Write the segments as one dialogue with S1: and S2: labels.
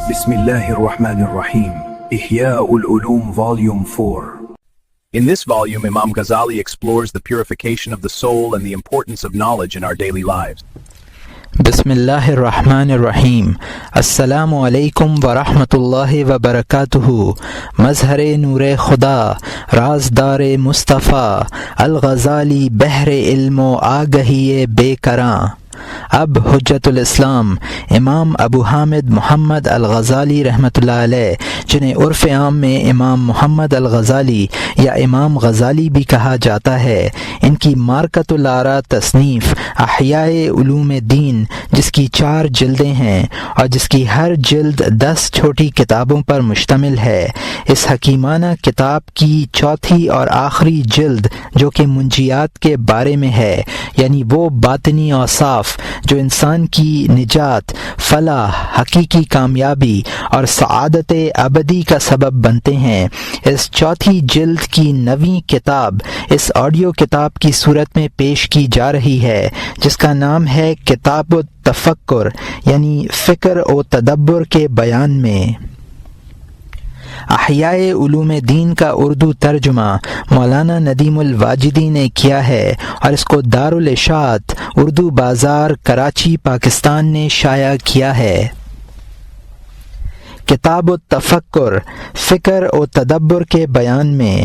S1: Bismillahirrahmanirrahim. Ihya'ul Ulum Volume 4. In this volume, Imam Ghazali explores the purification of the soul and the importance of knowledge in our daily lives.
S2: Bismillahirrahmanirrahim. Assalamu alaikum wa rahmatullahi wa barakatuhu. Mazhar-e Noor-e Khuda, Razdar-e Mustafa, Al-Ghazali Bahr-e Ilm-o Agahi-e Bekaran. اب حجت الاسلام امام ابو حامد محمد الغزالی رحمۃ اللہ علیہ، جنہیں عرف عام میں امام محمد الغزالی یا امام غزالی بھی کہا جاتا ہے، ان کی مارکۃ الآراء تصنیف احیاء علوم دین، جس کی 4 جلدیں ہیں اور جس کی ہر جلد 10 چھوٹی کتابوں پر مشتمل ہے، اس حکیمانہ کتاب کی 4تھی اور آخری جلد جو کہ منجیات کے بارے میں ہے، یعنی وہ باطنی اوصاف جو انسان کی نجات، فلاح، حقیقی کامیابی اور سعادت ابدی کا سبب بنتے ہیں، اس 4تھی جلد کی 9ویں کتاب اس آڈیو کتاب کی صورت میں پیش کی جا رہی ہے، جس کا نام ہے کتاب التفکر، یعنی فکر و تدبر کے بیان میں۔ احیاء علوم دین کا اردو ترجمہ مولانا ندیم الواجدی نے کیا ہے اور اس کو دارالاشاعت اردو بازار کراچی پاکستان نے شائع کیا ہے۔ کتاب التفکر، فکر و تدبر کے بیان میں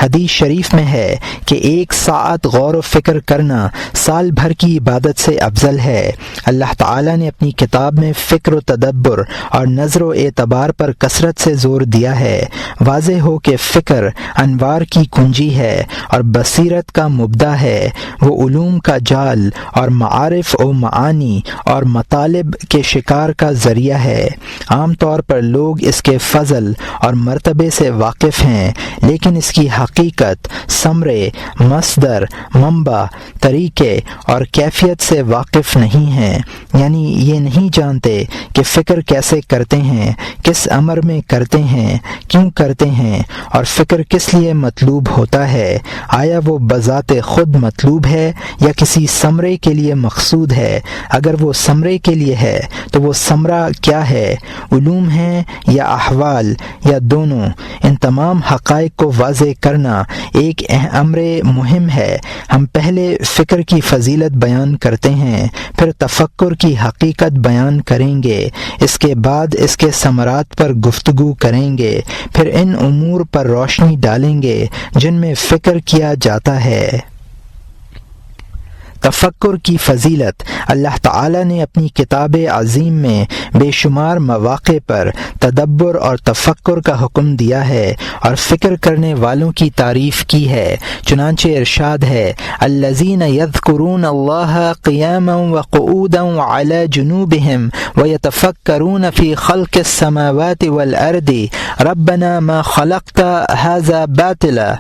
S2: حدیث شریف میں ہے کہ 1 ساعت غور و فکر کرنا سال بھر کی عبادت سے افضل ہے۔ اللہ تعالیٰ نے اپنی کتاب میں فکر و تدبر اور نظر و اعتبار پر کثرت سے زور دیا ہے۔ واضح ہو کہ فکر انوار کی کنجی ہے اور بصیرت کا مبدا ہے، وہ علوم کا جال اور معارف و معانی اور مطالب کے شکار کا ذریعہ ہے۔ عام طور پر لوگ اس کے فضل اور مرتبے سے واقف ہیں، لیکن اس کی حقیقت، ثمرے، مصدر، منبع، طریقے اور کیفیت سے واقف نہیں ہیں، یعنی یہ نہیں جانتے کہ فکر کیسے کرتے ہیں، کس امر میں کرتے ہیں، کیوں کرتے ہیں اور فکر کس لیے مطلوب ہوتا ہے، آیا وہ بذات خود مطلوب ہے یا کسی ثمرے کے لیے مقصود ہے، اگر وہ ثمرے کے لیے ہے تو وہ ثمرہ کیا ہے، علوم ہیں یا احوال یا دونوں۔ ان تمام حقائق کو واضح کرنا ایک امر مہم ہے۔ ہم پہلے فکر کی فضیلت بیان کرتے ہیں، پھر تفکر کی حقیقت بیان کریں گے، اس کے بعد اس کے ثمرات پر گفتگو کریں گے، پھر ان امور پر روشنی ڈالیں گے جن میں فکر کیا جاتا ہے۔ تفکر کی فضیلت اللہ تعالیٰ نے اپنی کتاب عظیم میں بے شمار مواقع پر تدبر اور تفکر کا حکم دیا ہے اور فکر کرنے والوں کی تعریف کی ہے، چنانچہ ارشاد ہے الذین یذکرون اللہ قیاما وقعودا وعلی جنوبہم ویتفکرون فی خلق السماوات والارض ربنا ما خلقت ھذا باطلا۔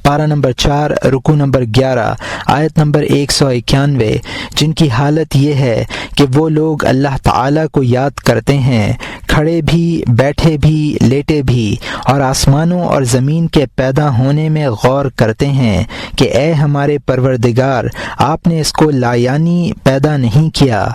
S2: پارہ نمبر 4 رکوع نمبر 11 آیت نمبر 191، جن کی حالت یہ ہے کہ وہ لوگ اللہ تعالیٰ کو یاد کرتے ہیں، کھڑے بھی، بیٹھے بھی، لیٹے بھی، اور آسمانوں اور زمین کے پیدا ہونے میں غور کرتے ہیں کہ اے ہمارے پروردگار، آپ نے اس کو لایانی پیدا نہیں کیا۔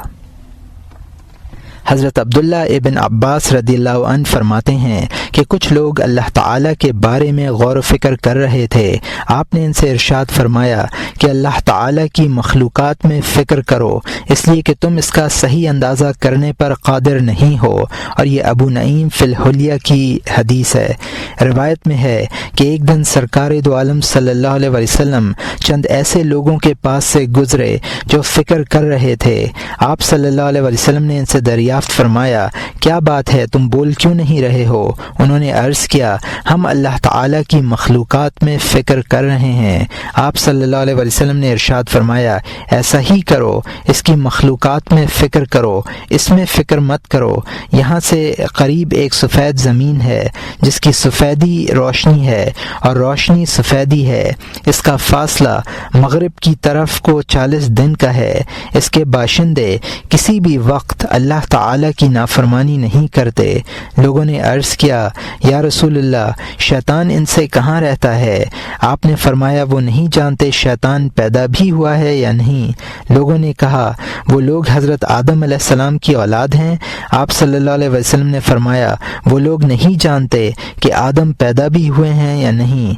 S2: حضرت عبداللہ ابن عباس رضی اللہ عنہ فرماتے ہیں کہ کچھ لوگ اللہ تعالیٰ کے بارے میں غور و فکر کر رہے تھے، آپ نے ان سے ارشاد فرمایا کہ اللہ تعالیٰ کی مخلوقات میں فکر کرو، اس لیے کہ تم اس کا صحیح اندازہ کرنے پر قادر نہیں ہو، اور یہ ابو نعیم فی الحلیہ کی حدیث ہے۔ روایت میں ہے کہ ایک دن سرکار دو عالم صلی اللہ علیہ وسلم چند ایسے لوگوں کے پاس سے گزرے جو فکر کر رہے تھے، آپ صلی اللہ علیہ وسلم نے ان سے دریافت فرمایا کیا بات ہے، تم بول کیوں نہیں رہے ہو؟ انہوں نے عرض کیا ہم اللہ تعالیٰ کی مخلوقات میں فکر کر رہے ہیں۔ آپ صلی اللہ علیہ وسلم نے ارشاد فرمایا ایسا ہی کرو، اس کی مخلوقات میں فکر کرو، اس میں فکر مت کرو۔ یہاں سے قریب ایک سفید زمین ہے جس کی سفیدی روشنی ہے اور روشنی سفیدی ہے، اس کا فاصلہ مغرب کی طرف کو 40 دن کا ہے، اس کے باشندے کسی بھی وقت اللہ تعالیٰ کی نافرمانی نہیں کرتے۔ لوگوں نے عرض کیا یا رسول اللہ، شیطان ان سے کہاں رہتا ہے؟ آپ نے فرمایا وہ نہیں جانتے شیطان پیدا بھی ہوا ہے یا نہیں۔ لوگوں نے کہا وہ لوگ حضرت آدم علیہ السلام کی اولاد ہیں؟ آپ صلی اللہ علیہ وسلم نے فرمایا وہ لوگ نہیں جانتے کہ آدم پیدا بھی ہوئے ہیں یا نہیں۔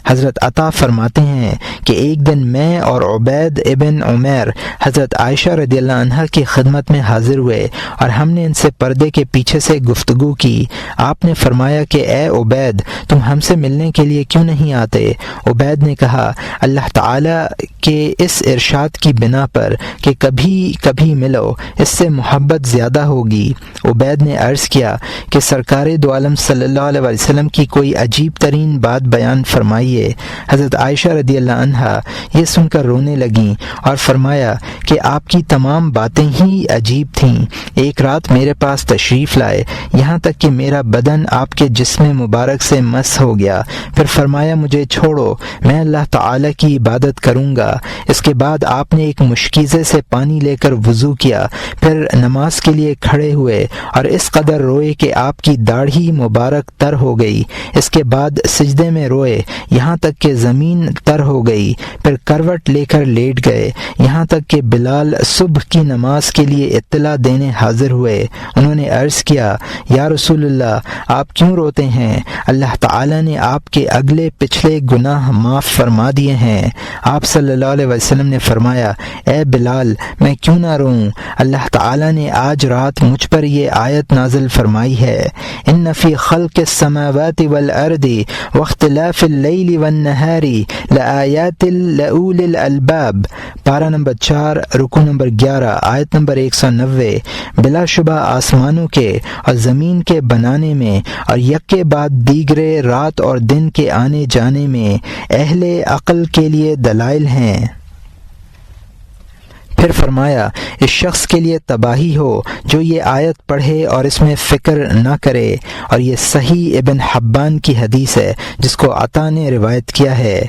S2: حضرت عطا فرماتے ہیں کہ ایک دن میں اور عبید ابن عمیر حضرت عائشہ رضی اللہ عنہا کی خدمت میں حاضر ہوئے اور ہم نے ان سے پردے کے پیچھے سے گفتگو کی۔ آپ نے فرمایا کہ اے عبید، تم ہم سے ملنے کے لیے کیوں نہیں آتے؟ عبید نے کہا اللہ تعالیٰ کے اس ارشاد کی بنا پر کہ کبھی کبھی ملو، اس سے محبت زیادہ ہوگی۔ عبید نے عرض کیا کہ سرکار دو عالم صلی اللہ علیہ وسلم کی کوئی عجیب ترین بات بیان فرمائی۔ حضرت عائشہ رضی اللہ عنہا یہ سن کر رونے لگیں اور فرمایا کہ آپ کی تمام باتیں ہی عجیب تھیں۔ ایک رات میرے پاس تشریف لائے، یہاں تک کہ میرا بدن آپ کے جسم مبارک سے مس ہو گیا، پھر فرمایا مجھے چھوڑو، میں اللہ تعالی کی عبادت کروں گا۔ اس کے بعد آپ نے ایک مشکیزے سے پانی لے کر وضو کیا، پھر نماز کے لیے کھڑے ہوئے اور اس قدر روئے کہ آپ کی داڑھی مبارک تر ہو گئی۔ اس کے بعد سجدے میں روئے یہاں تک کہ زمین تر ہو گئی، پھر کروٹ لے کر لیٹ گئے یہاں تک کہ بلال صبح کی نماز کے لیے اطلاع دینے حاضر ہوئے۔ انہوں نے عرض کیا یا رسول اللہ، آپ کیوں روتے ہیں؟ اللہ تعالی نے آپ کے اگلے پچھلے گناہ معاف فرما دیے ہیں۔ آپ صلی اللہ علیہ وسلم نے فرمایا اے بلال، میں کیوں نہ روؤں؟ اللہ تعالی نے آج رات مجھ پر یہ آیت نازل فرمائی ہے، ان فی خلق السماوات والارض واختلاف اللیل والنہار لآیات لأولی الالباب، پارہ نمبر 4 رکوع نمبر 11 آیت نمبر 190۔ بلا شبہ آسمانوں کے اور زمین کے بنانے میں اور یک کے بعد دیگرے رات اور دن کے آنے جانے میں اہل عقل کے لیے دلائل ہیں۔ پھر فرمایا اس شخص کے لیے تباہی ہو جو یہ آیت پڑھے اور اس میں فکر نہ کرے، اور یہ صحیح ابن حبان کی حدیث ہے جس کو عطا نے روایت کیا ہے۔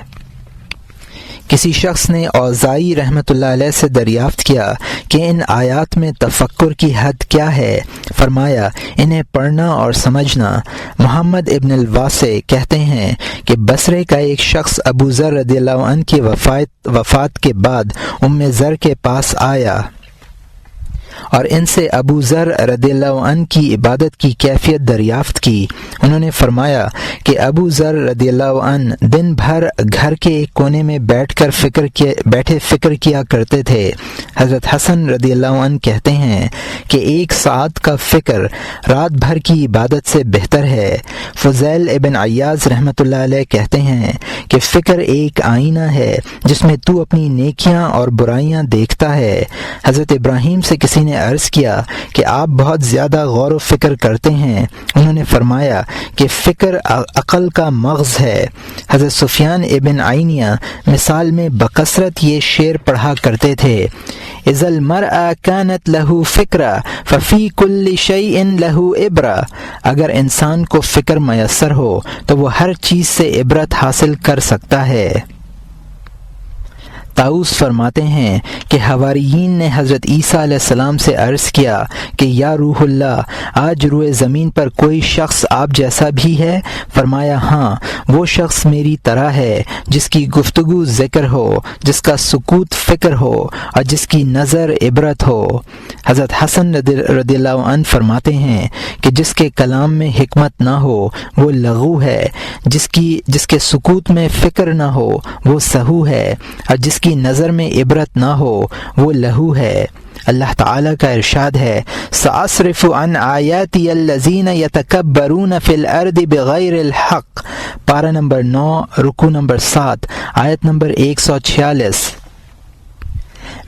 S2: کسی شخص نے اوزاعی رحمۃ اللہ علیہ سے دریافت کیا کہ ان آیات میں تفکر کی حد کیا ہے؟ فرمایا انہیں پڑھنا اور سمجھنا۔ محمد ابن الواسع کہتے ہیں کہ بصرے کا ایک شخص ابو ذر رضی اللہ عنہ کی وفات کے بعد ام ذر کے پاس آیا اور ان سے ابو ذر رضی اللہ عنہ کی عبادت کی کیفیت دریافت کی۔ انہوں نے فرمایا کہ ابو ذر رضی اللہ عنہ دن بھر گھر کے ایک کونے میں بیٹھے فکر کیا کرتے تھے۔ حضرت حسن رضی اللہ عنہ کہتے ہیں کہ 1 ساعت کا فکر رات بھر کی عبادت سے بہتر ہے۔ فضیل ابن عیاض رحمۃ اللہ علیہ کہتے ہیں کہ فکر ایک آئینہ ہے جس میں تو اپنی نیکیاں اور برائیاں دیکھتا ہے۔ حضرت ابراہیم سے کسی نے عرض کیا کہ آپ بہت زیادہ غور و فکر کرتے ہیں۔ انہوں نے فرمایا کہ فکر عقل کا مغز ہے۔ حضرت سفیان ابن عینیہ مثال میں بکثرت یہ شعر پڑھا کرتے تھے، اذا المرء كانت له فکرہ ففی کل شیء له عبرہ، اگر انسان کو فکر میسر ہو تو وہ ہر چیز سے عبرت حاصل کر سکتا ہے۔ طاؤس فرماتے ہیں کہ حواریین نے حضرت عیسیٰ علیہ السلام سے عرض کیا کہ یا روح اللہ، آج روئے زمین پر کوئی شخص آپ جیسا بھی ہے؟ فرمایا ہاں، وہ شخص میری طرح ہے جس کی گفتگو ذکر ہو، جس کا سکوت فکر ہو اور جس کی نظر عبرت ہو۔ حضرت حسن رضی اللہ عنہ فرماتے ہیں کہ جس کے کلام میں حکمت نہ ہو وہ لغو ہے، جس کے سکوت میں فکر نہ ہو وہ سہو ہے، اور جس کی نظر میں عبرت نہ ہو وہ لہو ہے۔ اللہ تعالیٰ کا ارشاد ہے سأصرف عن آیاتی الذین یتکبرون فی الارض بغیر الحق، پارہ نمبر 9 رکوع نمبر 7 آیت نمبر 146۔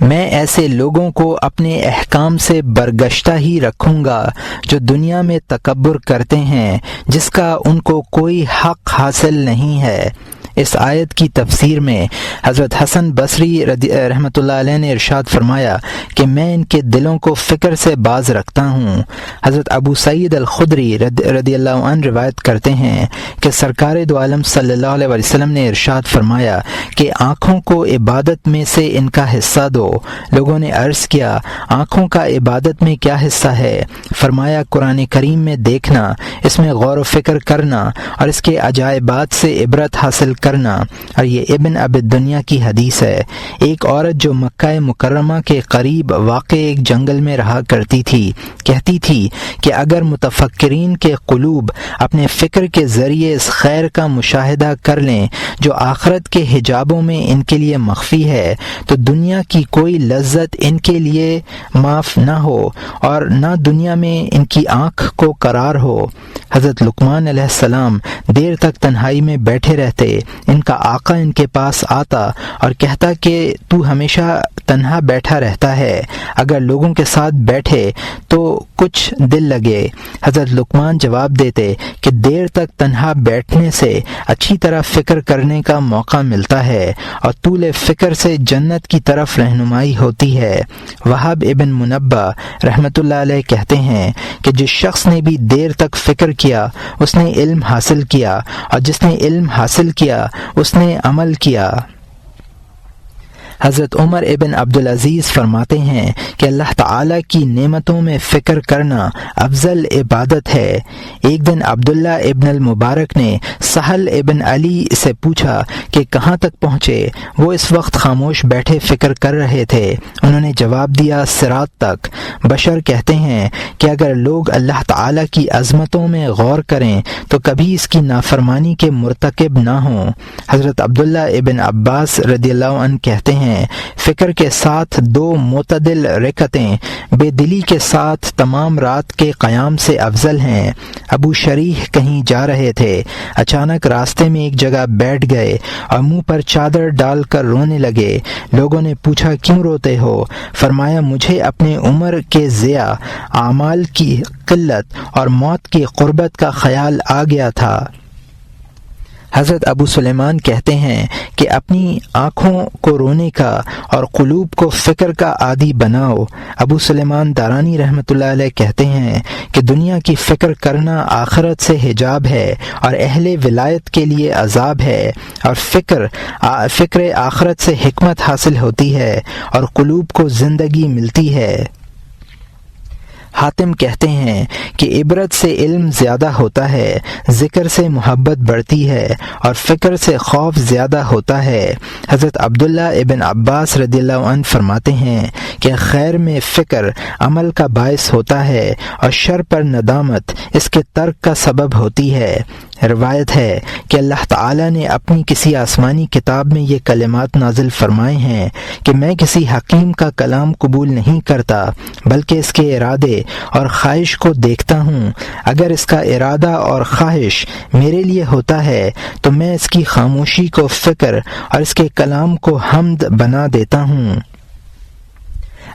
S2: میں ایسے لوگوں کو اپنے احکام سے برگشتہ ہی رکھوں گا جو دنیا میں تکبر کرتے ہیں جس کا ان کو کوئی حق حاصل نہیں ہے۔ اس آیت کی تفسیر میں حضرت حسن بصری رحمۃ اللہ علیہ نے ارشاد فرمایا کہ میں ان کے دلوں کو فکر سے باز رکھتا ہوں۔ حضرت ابو سعید الخدری رضی اللہ عنہ روایت کرتے ہیں کہ سرکار دو عالم صلی اللہ علیہ وسلم نے ارشاد فرمایا کہ آنکھوں کو عبادت میں سے ان کا حصہ دو۔ لوگوں نے عرض کیا آنکھوں کا عبادت میں کیا حصہ ہے؟ فرمایا قرآن کریم میں دیکھنا، اس میں غور و فکر کرنا اور اس کے عجائبات سے عبرت حاصل کرنا۔ اور یہ ابن اب دنیا کی حدیث ہے۔ ایک عورت جو مکہ مکرمہ کے قریب واقع ایک جنگل میں رہا کرتی تھی کہتی تھی کہ اگر متفکرین کے قلوب اپنے فکر کے ذریعے اس خیر کا مشاہدہ کر لیں جو آخرت کے حجابوں میں ان کے لیے مخفی ہے تو دنیا کی کوئی لذت ان کے لیے معاف نہ ہو اور نہ دنیا میں ان کی آنکھ کو قرار ہو۔ حضرت لقمان علیہ السلام دیر تک تنہائی میں بیٹھے رہتے، ان کا آقا ان کے پاس آتا اور کہتا کہ تو ہمیشہ تنہا بیٹھا رہتا ہے، اگر لوگوں کے ساتھ بیٹھے تو کچھ دل لگے۔ حضرت لقمان جواب دیتے کہ دیر تک تنہا بیٹھنے سے اچھی طرح فکر کرنے کا موقع ملتا ہے اور طول فکر سے جنت کی طرف رہنمائی ہوتی ہے۔ وہاب ابن منبہ رحمۃ اللہ علیہ کہتے ہیں کہ جس شخص نے بھی دیر تک فکر کیا اس نے علم حاصل کیا، اور جس نے علم حاصل کیا اس نے عمل کیا۔ حضرت عمر ابن عبدالعزیز فرماتے ہیں کہ اللہ تعالیٰ کی نعمتوں میں فکر کرنا افضل عبادت ہے۔ ایک دن عبداللہ ابن المبارک نے سہل ابن علی سے پوچھا کہ کہاں تک پہنچے؟ وہ اس وقت خاموش بیٹھے فکر کر رہے تھے۔ انہوں نے جواب دیا صراط تک۔ بشر کہتے ہیں کہ اگر لوگ اللہ تعالیٰ کی عظمتوں میں غور کریں تو کبھی اس کی نافرمانی کے مرتکب نہ ہوں۔ حضرت عبداللہ ابن عباس رضی اللہ عنہ کہتے ہیں فکر کے ساتھ 2 معتدل رکعتیں بے دلی کے ساتھ تمام رات کے قیام سے افضل ہیں۔ ابو شریح کہیں جا رہے تھے، اچانک راستے میں ایک جگہ بیٹھ گئے اور منہ پر چادر ڈال کر رونے لگے۔ لوگوں نے پوچھا کیوں روتے ہو؟ فرمایا مجھے اپنے عمر کے ضیاع، اعمال کی قلت اور موت کی قربت کا خیال آ گیا تھا۔ حضرت ابو سلیمان کہتے ہیں کہ اپنی آنکھوں کو رونے کا اور قلوب کو فکر کا عادی بناؤ۔ ابو سلیمان دارانی رحمۃ اللہ علیہ کہتے ہیں کہ دنیا کی فکر کرنا آخرت سے حجاب ہے اور اہل ولایت کے لیے عذاب ہے، اور فکر آخرت سے حکمت حاصل ہوتی ہے اور قلوب کو زندگی ملتی ہے۔ حاتم کہتے ہیں کہ عبرت سے علم زیادہ ہوتا ہے، ذکر سے محبت بڑھتی ہے اور فکر سے خوف زیادہ ہوتا ہے۔ حضرت عبداللہ ابن عباس رضی اللہ عنہ فرماتے ہیں کہ خیر میں فکر عمل کا باعث ہوتا ہے اور شر پر ندامت اس کے ترک کا سبب ہوتی ہے۔ روایت ہے کہ اللہ تعالیٰ نے اپنی کسی آسمانی کتاب میں یہ کلمات نازل فرمائے ہیں کہ میں کسی حکیم کا کلام قبول نہیں کرتا بلکہ اس کے ارادے اور خواہش کو دیکھتا ہوں۔ اگر اس کا ارادہ اور خواہش میرے لیے ہوتا ہے تو میں اس کی خاموشی کو فکر اور اس کے کلام کو حمد بنا دیتا ہوں،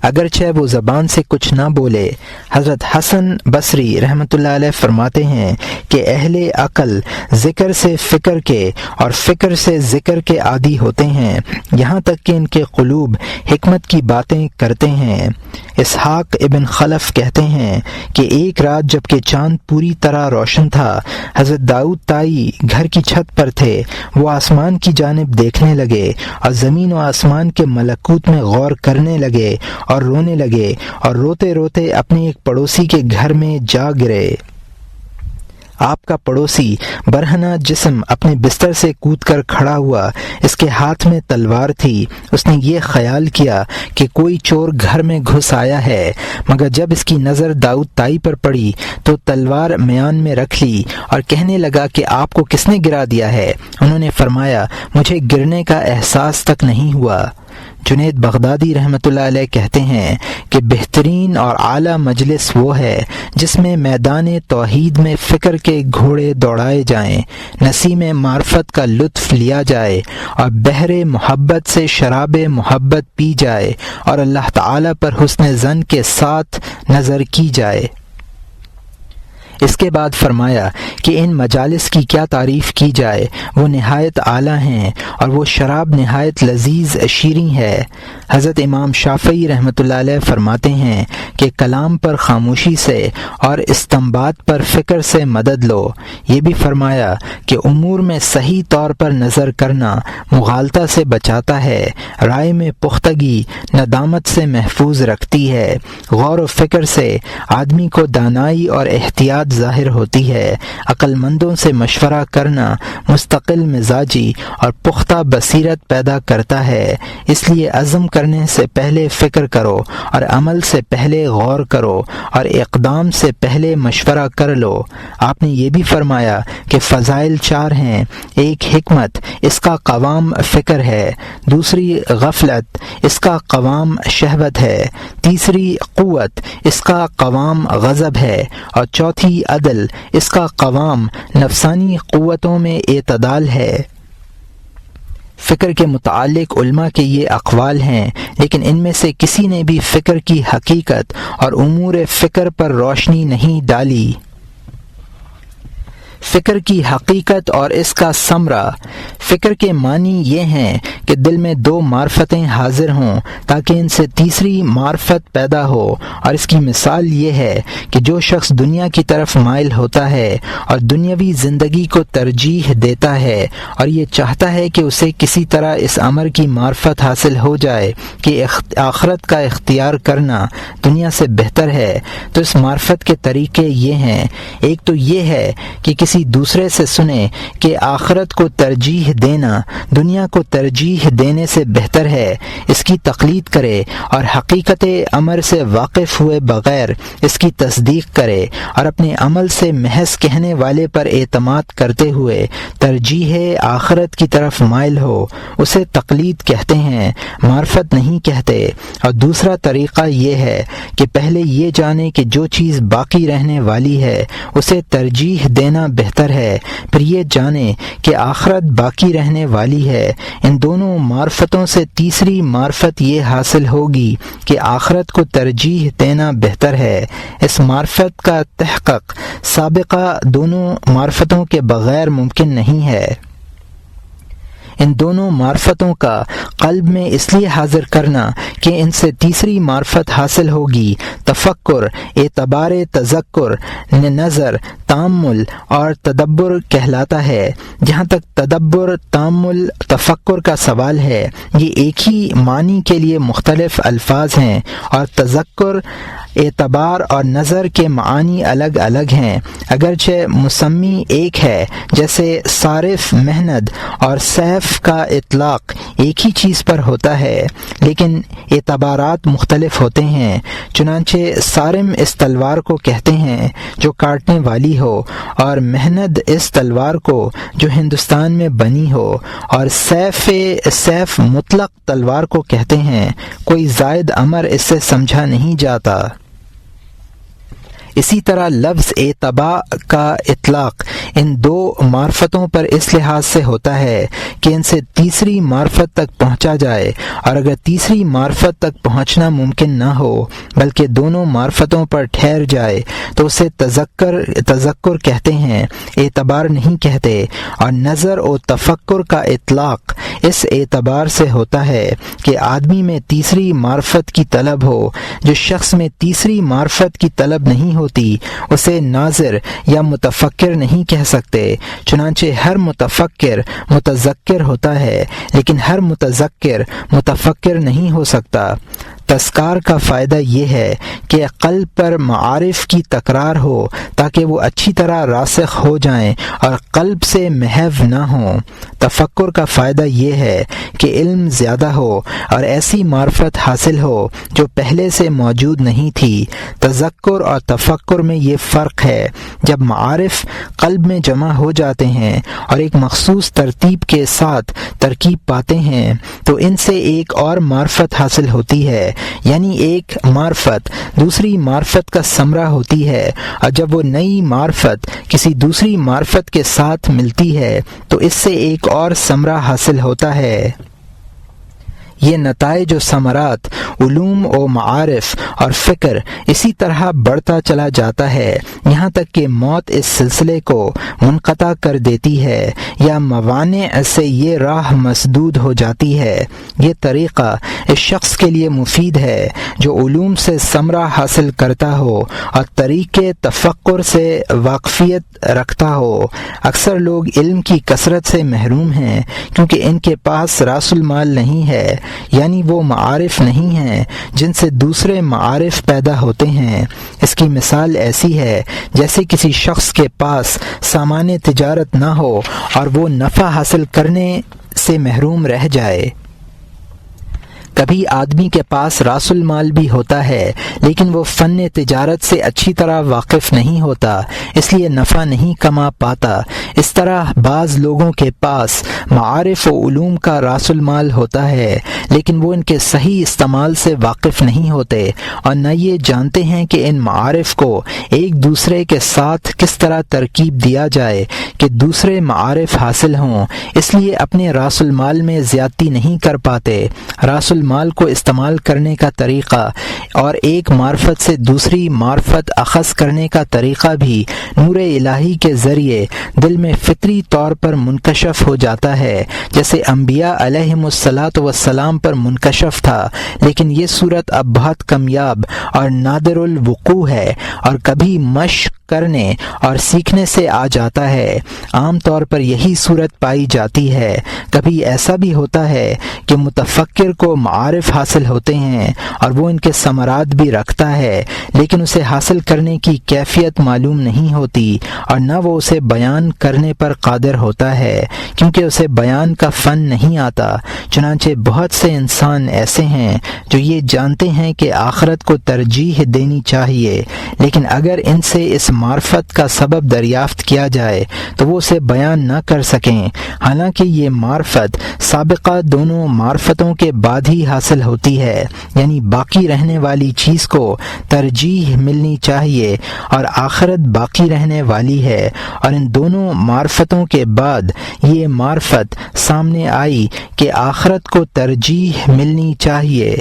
S2: اگرچہ وہ زبان سے کچھ نہ بولے۔ حضرت حسن بصری رحمۃ اللہ علیہ فرماتے ہیں کہ اہل عقل ذکر سے فکر کے اور فکر سے ذکر کے عادی ہوتے ہیں، یہاں تک کہ ان کے قلوب حکمت کی باتیں کرتے ہیں۔ اسحاق ابن خلف کہتے ہیں کہ ایک رات جب کہ چاند پوری طرح روشن تھا، حضرت داؤد طائی گھر کی چھت پر تھے۔ وہ آسمان کی جانب دیکھنے لگے اور زمین و آسمان کے ملکوت میں غور کرنے لگے اور رونے لگے، اور روتے روتے اپنے ایک پڑوسی کے گھر میں جا گرے۔ آپ کا پڑوسی برہنہ جسم اپنے بستر سے کود کر کھڑا ہوا، اس کے ہاتھ میں تلوار تھی۔ اس نے یہ خیال کیا کہ کوئی چور گھر میں گھس آیا ہے، مگر جب اس کی نظر داؤد طائی پر پڑی تو تلوار میان میں رکھ لی اور کہنے لگا کہ آپ کو کس نے گرا دیا ہے؟ انہوں نے فرمایا مجھے گرنے کا احساس تک نہیں ہوا۔ جنید بغدادی رحمۃ اللہ علیہ کہتے ہیں کہ بہترین اور اعلیٰ مجلس وہ ہے جس میں میدان توحید میں فکر کے گھوڑے دوڑائے جائیں، نسیم معرفت کا لطف لیا جائے اور بحر محبت سے شراب محبت پی جائے اور اللہ تعالیٰ پر حسن ظن کے ساتھ نظر کی جائے۔ اس کے بعد فرمایا کہ ان مجالس کی کیا تعریف کی جائے، وہ نہایت اعلیٰ ہیں اور وہ شراب نہایت لذیذ شیریں ہے۔ حضرت امام شافعی رحمۃ اللہ علیہ فرماتے ہیں کہ کلام پر خاموشی سے اور استنباط پر فکر سے مدد لو۔ یہ بھی فرمایا کہ امور میں صحیح طور پر نظر کرنا مغالطہ سے بچاتا ہے، رائے میں پختگی ندامت سے محفوظ رکھتی ہے، غور و فکر سے آدمی کو دانائی اور احتیاط ظاہر ہوتی ہے، عقل مندوں سے مشورہ کرنا مستقل مزاجی اور پختہ بصیرت پیدا کرتا ہے۔ اس لیے عزم کرنے سے پہلے فکر کرو اور عمل سے پہلے غور کرو اور اقدام سے پہلے مشورہ کر لو۔ آپ نے یہ بھی فرمایا کہ فضائل 4 ہیں، ایک حکمت، اس کا قوام فکر ہے، دوسری غفلت، اس کا قوام شہوت ہے، تیسری قوت، اس کا قوام غضب ہے، اور چوتھی عدل، اس کا قوام نفسانی قوتوں میں اعتدال ہے۔ فکر کے متعلق علماء کے یہ اقوال ہیں، لیکن ان میں سے کسی نے بھی فکر کی حقیقت اور امور فکر پر روشنی نہیں ڈالی۔ فکر کی حقیقت اور اس کا ثمرہ۔ فکر کے معنی یہ ہیں کہ دل میں 2 معرفتیں حاضر ہوں تاکہ ان سے تیسری معرفت پیدا ہو، اور اس کی مثال یہ ہے کہ جو شخص دنیا کی طرف مائل ہوتا ہے اور دنیاوی زندگی کو ترجیح دیتا ہے اور یہ چاہتا ہے کہ اسے کسی طرح اس امر کی معرفت حاصل ہو جائے کہ آخرت کا اختیار کرنا دنیا سے بہتر ہے، تو اس معرفت کے طریقے یہ ہیں۔ ایک تو یہ ہے کہ کسی دوسرے سے سنے کہ آخرت کو ترجیح دینا دنیا کو ترجیح دینے سے بہتر ہے، اس کی تقلید کرے اور حقیقت امر سے واقف ہوئے بغیر اس کی تصدیق کرے، اور اپنے عمل سے محض کہنے والے پر اعتماد کرتے ہوئے ترجیح آخرت کی طرف مائل ہو، اسے تقلید کہتے ہیں، معرفت نہیں کہتے۔ اور دوسرا طریقہ یہ ہے کہ پہلے یہ جانے کہ جو چیز باقی رہنے والی ہے اسے ترجیح دینا بہتر ہے، پھر یہ جانے کہ آخرت باقی رہنے والی ہے۔ ان دونوں معرفتوں سے تیسری معرفت یہ حاصل ہوگی کہ آخرت کو ترجیح دینا بہتر ہے۔ اس معرفت کا تحقق سابقہ دونوں معرفتوں کے بغیر ممکن نہیں ہے۔ ان دونوں معرفتوں کا قلب میں اس لیے حاضر کرنا کہ ان سے تیسری معرفت حاصل ہوگی۔ تفکر، اعتبار تذکر، نظر، تأمل اور تدبر کہلاتا ہے۔ جہاں تک تدبر، تأمل، تفکر کا سوال ہے، یہ ایک ہی معنی کے لیے مختلف الفاظ ہیں، اور تذکر، اعتبار اور نظر کے معانی الگ الگ ہیں، اگرچہ مسمی ایک ہے، جیسے صارف، محنت اور سیف کا اطلاق ایک ہی چیز پر ہوتا ہے، لیکن اعتبارات مختلف ہوتے ہیں۔ چنانچہ صارم اس تلوار کو کہتے ہیں جو کاٹنے والی ہو، اور محنت اس تلوار کو جو ہندوستان میں بنی ہو، اور سیف مطلق تلوار کو کہتے ہیں، کوئی زائد امر اس سے سمجھا نہیں جاتا۔ اسی طرح لفظ اعتبا کا اطلاق ان 2 معرفتوں پر اس لحاظ سے ہوتا ہے کہ ان سے تیسری معرفت تک پہنچا جائے، اور اگر تیسری معرفت تک پہنچنا ممکن نہ ہو بلکہ دونوں معرفتوں پر ٹھہر جائے تو اسے تذکر کہتے ہیں، اعتبار نہیں کہتے۔ اور نظر و تفکر کا اطلاق اس اعتبار سے ہوتا ہے کہ آدمی میں تیسری معرفت کی طلب ہو۔ جو شخص میں تیسری معرفت کی طلب نہیں ہوتی اسے ناظر یا متفکر نہیں کہہ سکتے۔ چنانچہ ہر متفکر متذکر ہوتا ہے، لیکن ہر متذکر متفکر نہیں ہو سکتا۔ تذکار کا فائدہ یہ ہے کہ قلب پر معارف کی تکرار ہو تاکہ وہ اچھی طرح راسخ ہو جائیں اور قلب سے محو نہ ہوں۔ تفکر کا فائدہ یہ ہے کہ علم زیادہ ہو اور ایسی معرفت حاصل ہو جو پہلے سے موجود نہیں تھی۔ تذکر اور تفکر میں یہ فرق ہے۔ جب معارف قلب میں جمع ہو جاتے ہیں اور ایک مخصوص ترتیب کے ساتھ ترکیب پاتے ہیں تو ان سے ایک اور معرفت حاصل ہوتی ہے، یعنی ایک معرفت دوسری معرفت کا ثمرہ ہوتی ہے، اور جب وہ نئی معرفت کسی دوسری معرفت کے ساتھ ملتی ہے تو اس سے ایک اور ثمرہ حاصل ہوتا ہے۔ یہ نتائج و ثمرات علوم و معارف اور فکر اسی طرح بڑھتا چلا جاتا ہے یہاں تک کہ موت اس سلسلے کو منقطع کر دیتی ہے یا موانع سے یہ راہ مسدود ہو جاتی ہے۔ یہ طریقہ اس شخص کے لیے مفید ہے جو علوم سے ثمرہ حاصل کرتا ہو اور طریقے تفکر سے واقفیت رکھتا ہو۔ اکثر لوگ علم کی کثرت سے محروم ہیں کیونکہ ان کے پاس راس المال نہیں ہے، یعنی وہ معارف نہیں ہیں جن سے دوسرے معارف پیدا ہوتے ہیں۔ اس کی مثال ایسی ہے جیسے کسی شخص کے پاس سامان تجارت نہ ہو اور وہ نفع حاصل کرنے سے محروم رہ جائے۔ کبھی آدمی کے پاس راس المال بھی ہوتا ہے لیکن وہ فن تجارت سے اچھی طرح واقف نہیں ہوتا، اس لیے نفع نہیں کما پاتا۔ اس طرح بعض لوگوں کے پاس معارف و علوم کا راس المال ہوتا ہے لیکن وہ ان کے صحیح استعمال سے واقف نہیں ہوتے اور نہ یہ جانتے ہیں کہ ان معارف کو ایک دوسرے کے ساتھ کس طرح ترکیب دیا جائے کہ دوسرے معارف حاصل ہوں، اس لیے اپنے راس المال میں زیادتی نہیں کر پاتے۔ راس المال کو استعمال کرنے کا طریقہ اور ایک معرفت سے دوسری معرفت اخذ کرنے کا طریقہ بھی نور الہی کے ذریعے دل میں فطری طور پر منکشف ہو جاتا ہے، جیسے انبیاء علیہم الصلاۃ والسلام پر منکشف تھا، لیکن یہ صورت اب بہت کمیاب اور نادر الوقوع ہے اور کبھی مشق کرنے اور سیکھنے سے آ جاتا ہے۔ عام طور پر یہی صورت پائی جاتی ہے۔ کبھی ایسا بھی ہوتا ہے کہ متفکر کو معارف حاصل ہوتے ہیں اور وہ ان کے ثمرات بھی رکھتا ہے لیکن اسے حاصل کرنے کی کیفیت معلوم نہیں ہوتی اور نہ وہ اسے بیان کرنے پر قادر ہوتا ہے کیونکہ اسے بیان کا فن نہیں آتا۔ چنانچہ بہت سے انسان ایسے ہیں جو یہ جانتے ہیں کہ آخرت کو ترجیح دینی چاہیے لیکن اگر ان سے اس معرفت کا سبب دریافت کیا جائے تو وہ اسے بیان نہ کر سکیں، حالانکہ یہ معرفت سابقہ دونوں معرفتوں کے بعد ہی حاصل ہوتی ہے، یعنی باقی رہنے والی چیز کو ترجیح ملنی چاہیے اور آخرت باقی رہنے والی ہے، اور ان دونوں معرفتوں کے بعد یہ معرفت سامنے آئی کہ آخرت کو ترجیح ملنی چاہیے۔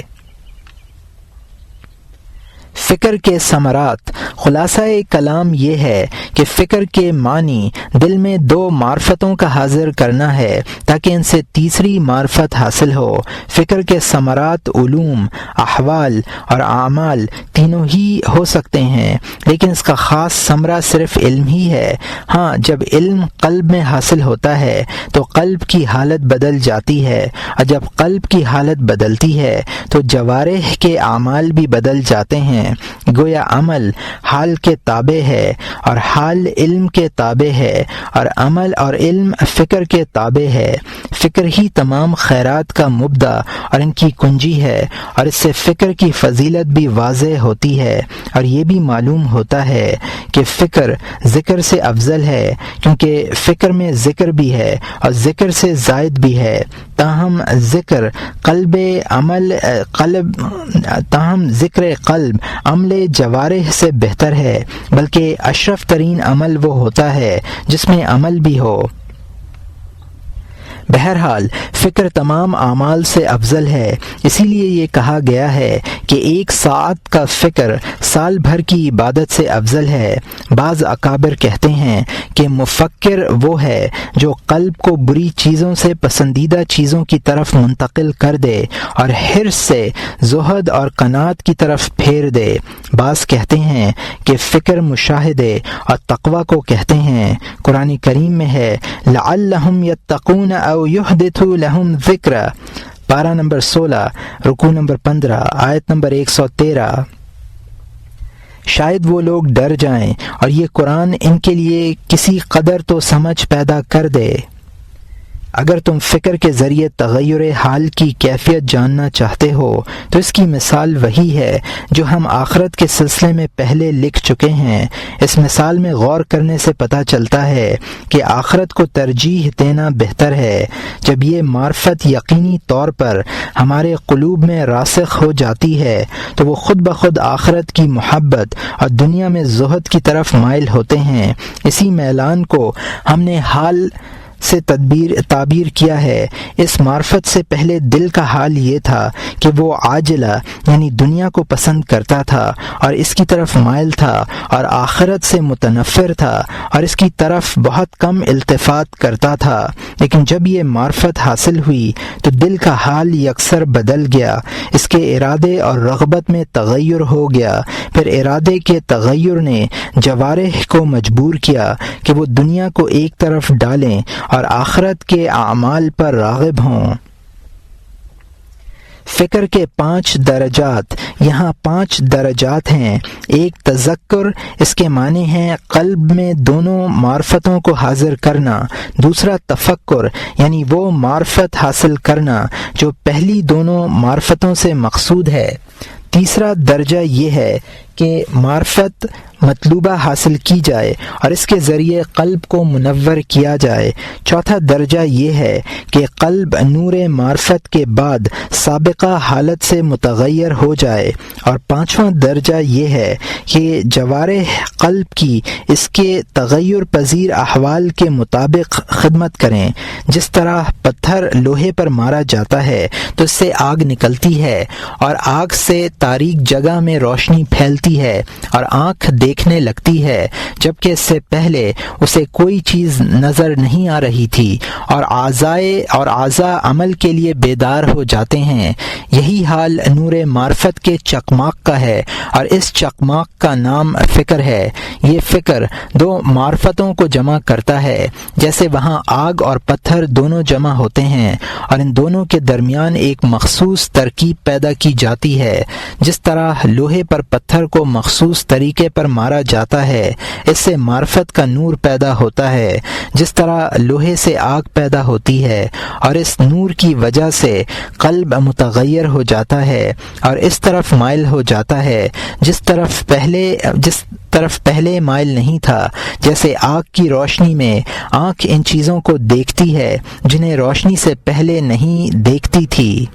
S2: فکر کے ثمرات۔ خلاصہ کلام یہ ہے کہ فکر کے معنی دل میں دو معرفتوں کا حاضر کرنا ہے تاکہ ان سے تیسری معرفت حاصل ہو۔ فکر کے ثمرات علوم، احوال اور اعمال تینوں ہی ہو سکتے ہیں لیکن اس کا خاص ثمرہ صرف علم ہی ہے۔ ہاں، جب علم قلب میں حاصل ہوتا ہے تو قلب کی حالت بدل جاتی ہے اور جب قلب کی حالت بدلتی ہے تو جوارح کے اعمال بھی بدل جاتے ہیں۔ گویا عمل حال کے تابع ہے اور حال علم کے تابع ہے اور عمل اور علم فکر کے تابع ہے۔ فکر ہی تمام خیرات کا مبدا اور ان کی کنجی ہے اور اس سے فکر کی فضیلت بھی واضح ہوتی ہے اور یہ بھی معلوم ہوتا ہے کہ فکر ذکر سے افضل ہے کیونکہ فکر میں ذکر بھی ہے اور ذکر سے زائد بھی ہے، تاہم ذکر قلب عمل جوارح سے بہتر ہے، بلکہ اشرف ترین عمل وہ ہوتا ہے جس میں عمل بھی ہو۔ بہرحال فکر تمام اعمال سے افضل ہے، اسی لیے یہ کہا گیا ہے کہ 1 ساعت کا فکر سال بھر کی عبادت سے افضل ہے۔ بعض اکابر کہتے ہیں کہ مفکر وہ ہے جو قلب کو بری چیزوں سے پسندیدہ چیزوں کی طرف منتقل کر دے اور حرص سے زہد اور قناعت کی طرف پھیر دے۔ بعض کہتے ہیں کہ فکر مشاہدے اور تقوی کو کہتے ہیں۔ قرآن کریم میں ہے لعلہم یتقون او یحدث لہم ذکر، پارہ نمبر 16 رکوع نمبر 15 آیت نمبر 113۔ شاید وہ لوگ ڈر جائیں اور یہ قرآن ان کے لیے کسی قدر تو سمجھ پیدا کر دے۔ اگر تم فکر کے ذریعے تغیر حال کی کیفیت جاننا چاہتے ہو تو اس کی مثال وہی ہے جو ہم آخرت کے سلسلے میں پہلے لکھ چکے ہیں۔ اس مثال میں غور کرنے سے پتہ چلتا ہے کہ آخرت کو ترجیح دینا بہتر ہے۔ جب یہ معرفت یقینی طور پر ہمارے قلوب میں راسخ ہو جاتی ہے تو وہ خود بخود آخرت کی محبت اور دنیا میں زہد کی طرف مائل ہوتے ہیں۔ اسی میلان کو ہم نے حال سے تعبیر کیا ہے۔ اس معرفت سے پہلے دل کا حال یہ تھا کہ وہ عاجلہ یعنی دنیا کو پسند کرتا تھا اور اس کی طرف مائل تھا اور آخرت سے متنفر تھا اور اس کی طرف بہت کم التفات کرتا تھا، لیکن جب یہ معرفت حاصل ہوئی تو دل کا حال یکسر بدل گیا، اس کے ارادے اور رغبت میں تغیر ہو گیا۔ پھر ارادے کے تغیر نے جوارح کو مجبور کیا کہ وہ دنیا کو ایک طرف ڈالیں اور آخرت کے اعمال پر راغب ہوں۔ فکر کے 5 درجات، یہاں 5 درجات ہیں۔ ایک تذکر، اس کے معنی ہیں قلب میں دونوں معرفتوں کو حاضر کرنا۔ دوسرا تفکر، یعنی وہ معرفت حاصل کرنا جو پہلی دونوں معرفتوں سے مقصود ہے۔ تیسرا درجہ یہ ہے کہ معرفت مطلوبہ حاصل کی جائے اور اس کے ذریعے قلب کو منور کیا جائے۔ چوتھا درجہ یہ ہے کہ قلب نور معرفت کے بعد سابقہ حالت سے متغیر ہو جائے، اور پانچواں درجہ یہ ہے کہ جوارح قلب کی اس کے تغیر پذیر احوال کے مطابق خدمت کریں۔ جس طرح پتھر لوہے پر مارا جاتا ہے تو اس سے آگ نکلتی ہے اور آگ سے تاریک جگہ میں روشنی پھیلتی ہے اور آنکھ دیکھنے لگتی ہے، جبکہ اس سے پہلے اسے کوئی چیز نظر نہیں آ رہی تھی، اور اعضاء عمل کے لیے بیدار ہو جاتے ہیں۔ یہی حال نور معرفت کے چکماق کا ہے، اور اس چکماق کا نام فکر ہے۔ یہ فکر 2 معرفتوں کو جمع کرتا ہے، جیسے وہاں آگ اور پتھر دونوں جمع ہوتے ہیں اور ان دونوں کے درمیان ایک مخصوص ترکیب پیدا کی جاتی ہے۔ جس طرح لوہے پر پتھر کو مخصوص طریقے پر مارا جاتا ہے، اس سے معرفت کا نور پیدا ہوتا ہے۔ جس طرح لوہے سے آگ پیدا ہوتی ہے اور اس نور کی وجہ سے قلب متغیر ہو جاتا ہے اور اس طرف مائل ہو جاتا ہے جس طرف پہلے مائل نہیں تھا، جیسے آگ کی روشنی میں آنکھ ان چیزوں کو دیکھتی ہے جنہیں روشنی سے پہلے نہیں دیکھتی تھی۔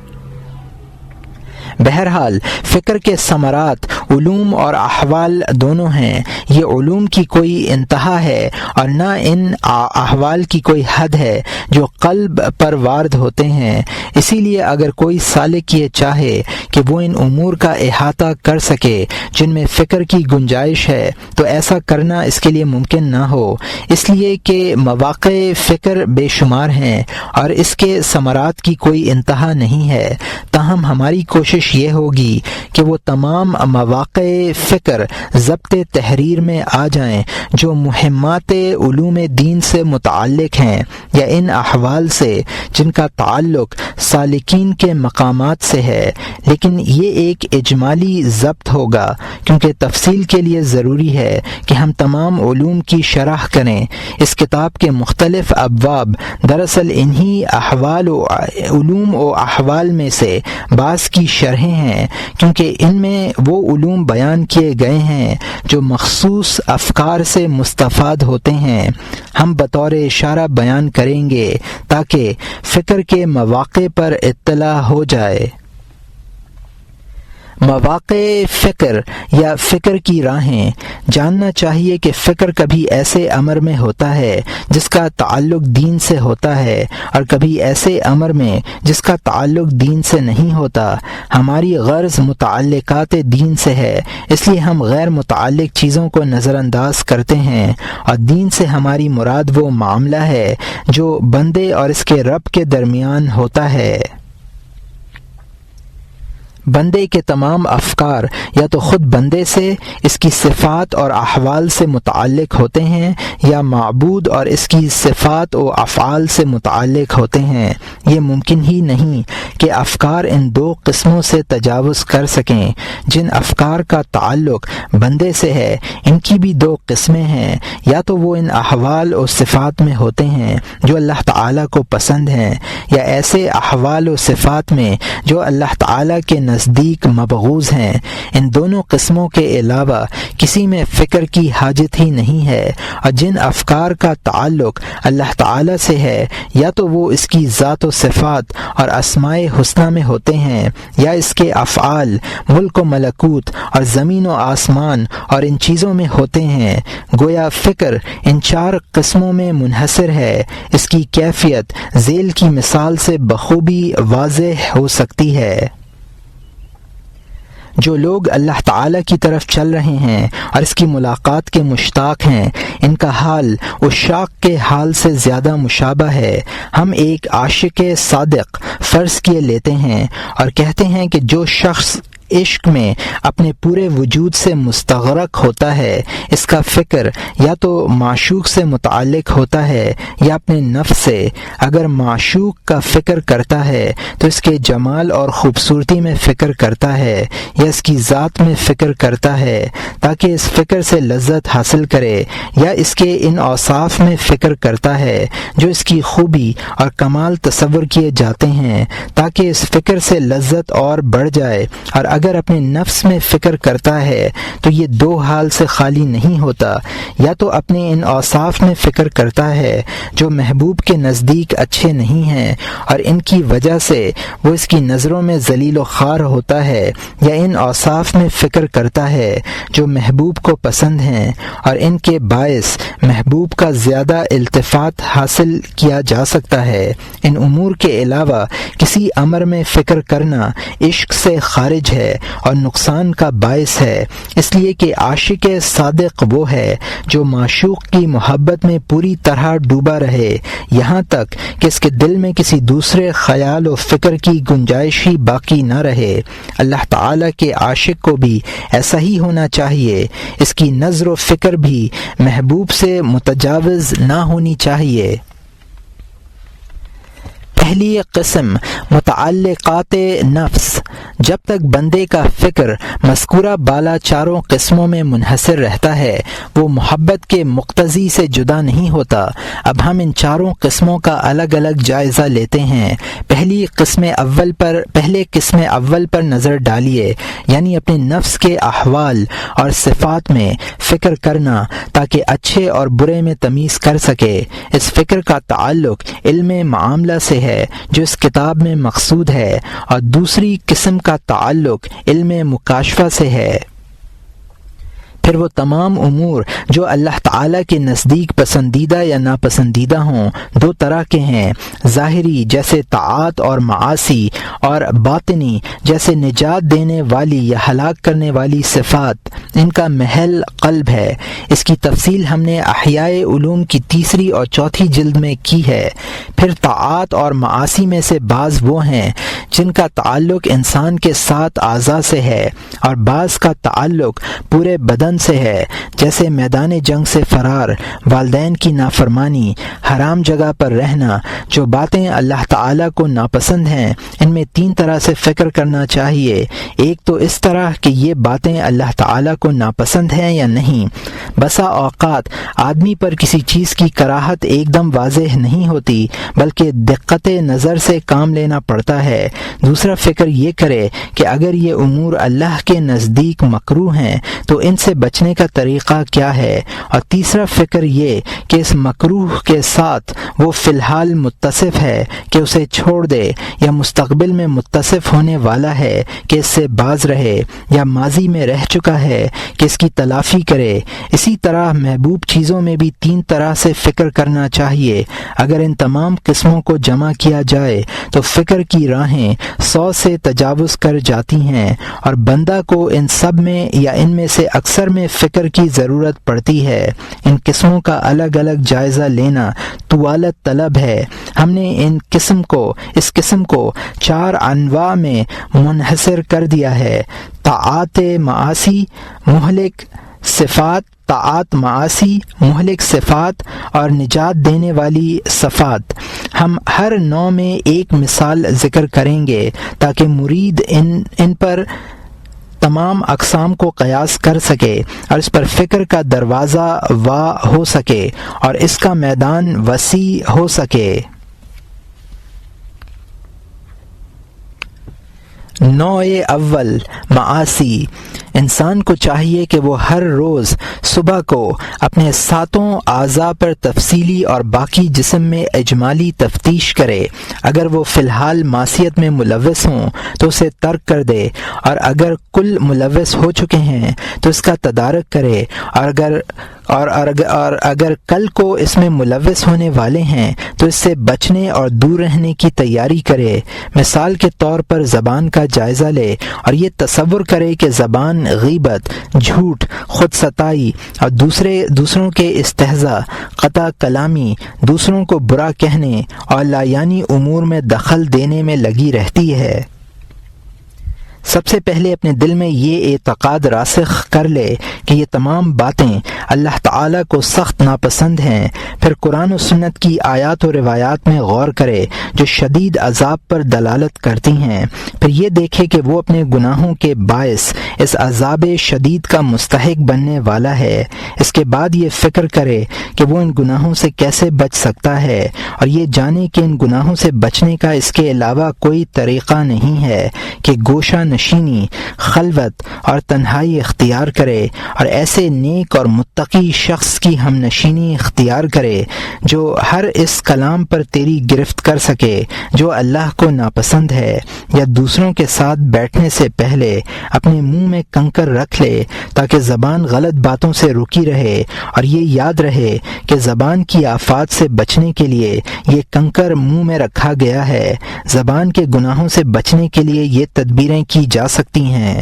S2: بہرحال فکر کے ثمرات علوم اور احوال دونوں ہیں۔ یہ علوم کی کوئی انتہا ہے اور نہ ان احوال کی کوئی حد ہے جو قلب پر وارد ہوتے ہیں۔ اسی لیے اگر کوئی سالک یہ چاہے کہ وہ ان امور کا احاطہ کر سکے جن میں فکر کی گنجائش ہے تو ایسا کرنا اس کے لیے ممکن نہ ہو، اس لیے کہ مواقع فکر بے شمار ہیں اور اس کے ثمرات کی کوئی انتہا نہیں ہے۔ تاہم ہماری کوشش یہ ہوگی کہ وہ تمام مواقع فکر ضبط تحریر میں آ جائیں جو مہمات علوم دین سے متعلق ہیں یا ان احوال سے جن کا تعلق سالکین کے مقامات سے ہے، لیکن یہ ایک اجمالی ضبط ہوگا کیونکہ تفصیل کے لیے ضروری ہے کہ ہم تمام علوم کی شرح کریں۔ اس کتاب کے مختلف ابواب دراصل انہی احوال و علوم و احوال میں سے بعض کی شرحیں ہیں، کیونکہ ان میں وہ علوم بیان کیے گئے ہیں جو مخصوص افکار سے مستفاد ہوتے ہیں۔ ہم بطور اشارہ بیان کریں گے تاکہ فکر کے مواقع پر اطلاع ہو جائے۔ مواقع فکر یا فکر کی راہیں، جاننا چاہیے کہ فکر کبھی ایسے امر میں ہوتا ہے جس کا تعلق دین سے ہوتا ہے اور کبھی ایسے امر میں جس کا تعلق دین سے نہیں ہوتا۔ ہماری غرض متعلقات دین سے ہے، اس لیے ہم غیر متعلق چیزوں کو نظر انداز کرتے ہیں، اور دین سے ہماری مراد وہ معاملہ ہے جو بندے اور اس کے رب کے درمیان ہوتا ہے۔ بندے کے تمام افکار یا تو خود بندے سے، اس کی صفات اور احوال سے متعلق ہوتے ہیں، یا معبود اور اس کی صفات و افعال سے متعلق ہوتے ہیں۔ یہ ممکن ہی نہیں کہ افکار ان 2 قسموں سے تجاوز کر سکیں۔ جن افکار کا تعلق بندے سے ہے ان کی بھی 2 قسمیں ہیں، یا تو وہ ان احوال و صفات میں ہوتے ہیں جو اللہ تعالیٰ کو پسند ہیں، یا ایسے احوال و صفات میں جو اللہ تعالیٰ کے نزدیک مبغوض ہیں۔ ان دونوں قسموں کے علاوہ کسی میں فکر کی حاجت ہی نہیں ہے، اور جن افکار کا تعلق اللہ تعالی سے ہے یا تو وہ اس کی ذات و صفات اور اسماء حسنہ میں ہوتے ہیں، یا اس کے افعال، ملک و ملکوت اور زمین و آسمان اور ان چیزوں میں ہوتے ہیں۔ گویا فکر ان چار قسموں میں منحصر ہے۔ اس کی کیفیت ذیل کی مثال سے بخوبی واضح ہو سکتی ہے۔ جو لوگ اللہ تعالیٰ کی طرف چل رہے ہیں اور اس کی ملاقات کے مشتاق ہیں، ان کا حال عشاق کے حال سے زیادہ مشابہ ہے۔ ہم ایک عاشق صادق فرض کیے لیتے ہیں اور کہتے ہیں کہ جو شخص عشق میں اپنے پورے وجود سے مستغرق ہوتا ہے، اس کا فکر یا تو معشوق سے متعلق ہوتا ہے یا اپنے نفس سے۔ اگر معشوق کا فکر کرتا ہے تو اس کے جمال اور خوبصورتی میں فکر کرتا ہے یا اس کی ذات میں فکر کرتا ہے تاکہ اس فکر سے لذت حاصل کرے، یا اس کے ان اوصاف میں فکر کرتا ہے جو اس کی خوبی اور کمال تصور کیے جاتے ہیں تاکہ اس فکر سے لذت اور بڑھ جائے۔ اور اگر اپنے نفس میں فکر کرتا ہے تو یہ دو حال سے خالی نہیں ہوتا، یا تو اپنے ان اوصاف میں فکر کرتا ہے جو محبوب کے نزدیک اچھے نہیں ہیں اور ان کی وجہ سے وہ اس کی نظروں میں ذلیل و خوار ہوتا ہے، یا ان اوصاف میں فکر کرتا ہے جو محبوب کو پسند ہیں اور ان کے باعث محبوب کا زیادہ التفات حاصل کیا جا سکتا ہے۔ ان امور کے علاوہ کسی امر میں فکر کرنا عشق سے خارج ہے اور نقصان کا باعث ہے، اس لیے کہ عاشق صادق وہ ہے جو معشوق کی محبت میں پوری طرح ڈوبا رہے یہاں تک کہ اس کے دل میں کسی دوسرے خیال و فکر کی گنجائش ہی باقی نہ رہے۔ اللہ تعالی کے عاشق کو بھی ایسا ہی ہونا چاہیے، اس کی نظر و فکر بھی محبوب سے متجاوز نہ ہونی چاہیے۔ پہلی قسم متعلقات نفس۔ جب تک بندے کا فکر مذکورہ بالا چاروں قسموں میں منحصر رہتا ہے، وہ محبت کے مقتضی سے جدا نہیں ہوتا۔ اب ہم ان چاروں قسموں کا الگ الگ جائزہ لیتے ہیں۔ پہلے قسم اول پر نظر ڈالیے، یعنی اپنے نفس کے احوال اور صفات میں فکر کرنا تاکہ اچھے اور برے میں تمیز کر سکے۔ اس فکر کا تعلق علم معاملہ سے ہے جو اس کتاب میں مقصود ہے، اور دوسری قسم کا تعلق علم مکاشفہ سے ہے۔ پھر وہ تمام امور جو اللہ تعالیٰ کے نزدیک پسندیدہ یا ناپسندیدہ ہوں دو طرح کے ہیں، ظاہری جیسے طاعات اور معاصی، اور باطنی جیسے نجات دینے والی یا ہلاک کرنے والی صفات۔ ان کا محل قلب ہے۔ اس کی تفصیل ہم نے احیاء علوم کی 3 اور 4 جلد میں کی ہے۔ پھر طاعات اور معاصی میں سے بعض وہ ہیں جن کا تعلق انسان کے 7 اعضاء سے ہے، اور بعض کا تعلق پورے بدن سے ہے، جیسے میدان جنگ سے فرار، والدین کی نافرمانی، حرام جگہ پر رہنا۔ جو باتیں اللہ تعالیٰ کو ناپسند ہیں، ان میں 3 طرح سے فکر کرنا چاہیے۔ ایک تو اس طرح کہ یہ باتیں اللہ تعالیٰ کو ناپسند ہیں یا نہیں۔ بسا اوقات آدمی پر کسی چیز کی کراہت ایک دم واضح نہیں ہوتی، بلکہ دقت نظر سے کام لینا پڑتا ہے۔ دوسرا فکر یہ کرے کہ اگر یہ امور اللہ کے نزدیک مکروہ ہیں تو ان سے بچنے کا طریقہ کیا ہے، اور تیسرا فکر یہ کہ اس مکروہ کے ساتھ وہ فی الحال متصف ہے کہ اسے چھوڑ دے، یا مستقبل میں متصف ہونے والا ہے کہ اس سے باز رہے، یا ماضی میں رہ چکا ہے کہ اس کی تلافی کرے۔ اسی طرح محبوب چیزوں میں بھی 3 طرح سے فکر کرنا چاہیے۔ اگر ان تمام قسموں کو جمع کیا جائے تو فکر کی راہیں 100 سے تجاوز کر جاتی ہیں، اور بندہ کو ان سب میں یا ان میں سے اکثر میں فکر کی ضرورت پڑتی ہے۔ ان قسموں کا الگ الگ جائزہ لینا طوالت طلب ہے۔ ہم نے اس قسم کو 4 انواع میں منحصر کر دیا ہے: طاعات معاصی، مہلک صفات، طاعات معاصی، مہلک صفات، اور نجات دینے والی صفات۔ ہم ہر نوع میں ایک مثال ذکر کریں گے تاکہ مرید ان پر تمام اقسام کو قیاس کر سکے اور اس پر فکر کا دروازہ وا ہو سکے اور اس کا میدان وسیع ہو سکے۔ نوع اول معاصی، انسان کو چاہیے کہ وہ ہر روز صبح کو اپنے ساتوں اعضاء پر تفصیلی اور باقی جسم میں اجمالی تفتیش کرے۔ اگر وہ فی الحال معصیت میں ملوث ہوں تو اسے ترک کر دے، اور اگر کل ملوث ہو چکے ہیں تو اس کا تدارک کرے، اور اگر کل کو اس میں ملوث ہونے والے ہیں تو اس سے بچنے اور دور رہنے کی تیاری کرے۔ مثال کے طور پر زبان کا جائزہ لے اور یہ تصور کرے کہ زبان غیبت، جھوٹ، خود ستائی اور دوسروں کے استہزاء، قطع کلامی، دوسروں کو برا کہنے اور لایعنی امور میں دخل دینے میں لگی رہتی ہے۔ سب سے پہلے اپنے دل میں یہ اعتقاد راسخ کر لے کہ یہ تمام باتیں اللہ تعالیٰ کو سخت ناپسند ہیں۔ پھر قرآن و سنت کی آیات و روایات میں غور کرے جو شدید عذاب پر دلالت کرتی ہیں۔ پھر یہ دیکھے کہ وہ اپنے گناہوں کے باعث اس عذاب شدید کا مستحق بننے والا ہے۔ اس کے بعد یہ فکر کرے کہ وہ ان گناہوں سے کیسے بچ سکتا ہے، اور یہ جانے کہ ان گناہوں سے بچنے کا اس کے علاوہ کوئی طریقہ نہیں ہے کہ گوشہ نشینی، خلوت اور تنہائی اختیار کرے، اور ایسے نیک اور متقی شخص کی ہم نشینی اختیار کرے جو ہر اس کلام پر تیری گرفت کر سکے جو اللہ کو ناپسند ہے، یا دوسروں کے ساتھ بیٹھنے سے پہلے اپنے منہ میں کنکر رکھ لے تاکہ زبان غلط باتوں سے رکی رہے، اور یہ یاد رہے کہ زبان کی آفات سے بچنے کے لیے یہ کنکر منہ میں رکھا گیا ہے۔ زبان کے گناہوں سے بچنے کے لیے یہ تدبیریں کی جا سکتی ہیں۔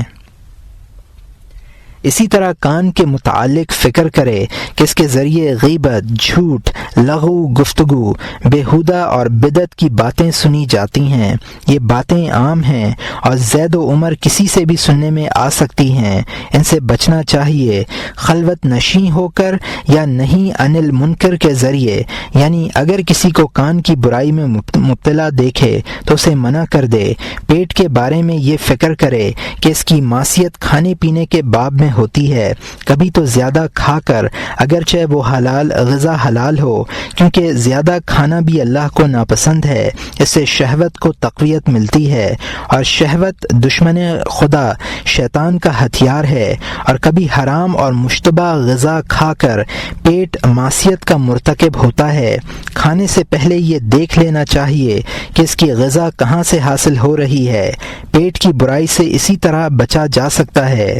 S2: اسی طرح کان کے متعلق فکر کرے کہ اس کے ذریعے غیبت، جھوٹ، لغو گفتگو، بیہودہ اور بدعت کی باتیں سنی جاتی ہیں۔ یہ باتیں عام ہیں اور زید و عمر کسی سے بھی سننے میں آ سکتی ہیں، ان سے بچنا چاہیے، خلوت نشیں ہو کر یا نہیں عن المنکر کے ذریعے، یعنی اگر کسی کو کان کی برائی میں مبتلا دیکھے تو اسے منع کر دے۔ پیٹ کے بارے میں یہ فکر کرے کہ اس کی معصیت کھانے پینے کے باب میں ہوتی ہے، کبھی تو زیادہ کھا کر، اگرچہ وہ حلال غذا حلال ہو، کیونکہ زیادہ کھانا بھی اللہ کو ناپسند ہے، اس سے شہوت کو تقویت ملتی ہے، اور شہوت دشمن خدا شیطان کا ہتھیار ہے، اور کبھی حرام اور مشتبہ غذا کھا کر پیٹ معصیت کا مرتکب ہوتا ہے۔ کھانے سے پہلے یہ دیکھ لینا چاہیے کہ اس کی غذا کہاں سے حاصل ہو رہی ہے۔ پیٹ کی برائی سے اسی طرح بچا جا سکتا ہے۔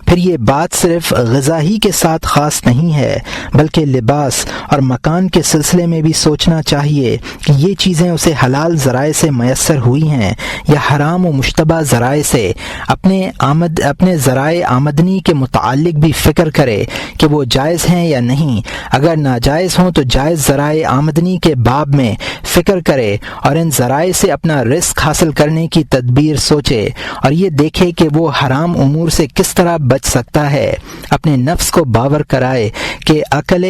S2: پھر یہ بات صرف غذا ہی کے ساتھ خاص نہیں ہے، بلکہ لباس اور مکان کے سلسلے میں بھی سوچنا چاہیے کہ یہ چیزیں اسے حلال ذرائع سے میسر ہوئی ہیں یا حرام و مشتبہ ذرائع سے۔ اپنے ذرائع آمدنی کے متعلق بھی فکر کرے کہ وہ جائز ہیں یا نہیں۔ اگر ناجائز ہوں تو جائز ذرائع آمدنی کے باب میں فکر کرے اور ان ذرائع سے اپنا رزق حاصل کرنے کی تدبیر سوچے، اور یہ دیکھے کہ وہ حرام امور سے کس طرح بچ سکتا ہے۔ اپنے نفس کو باور کرائے کہ عقل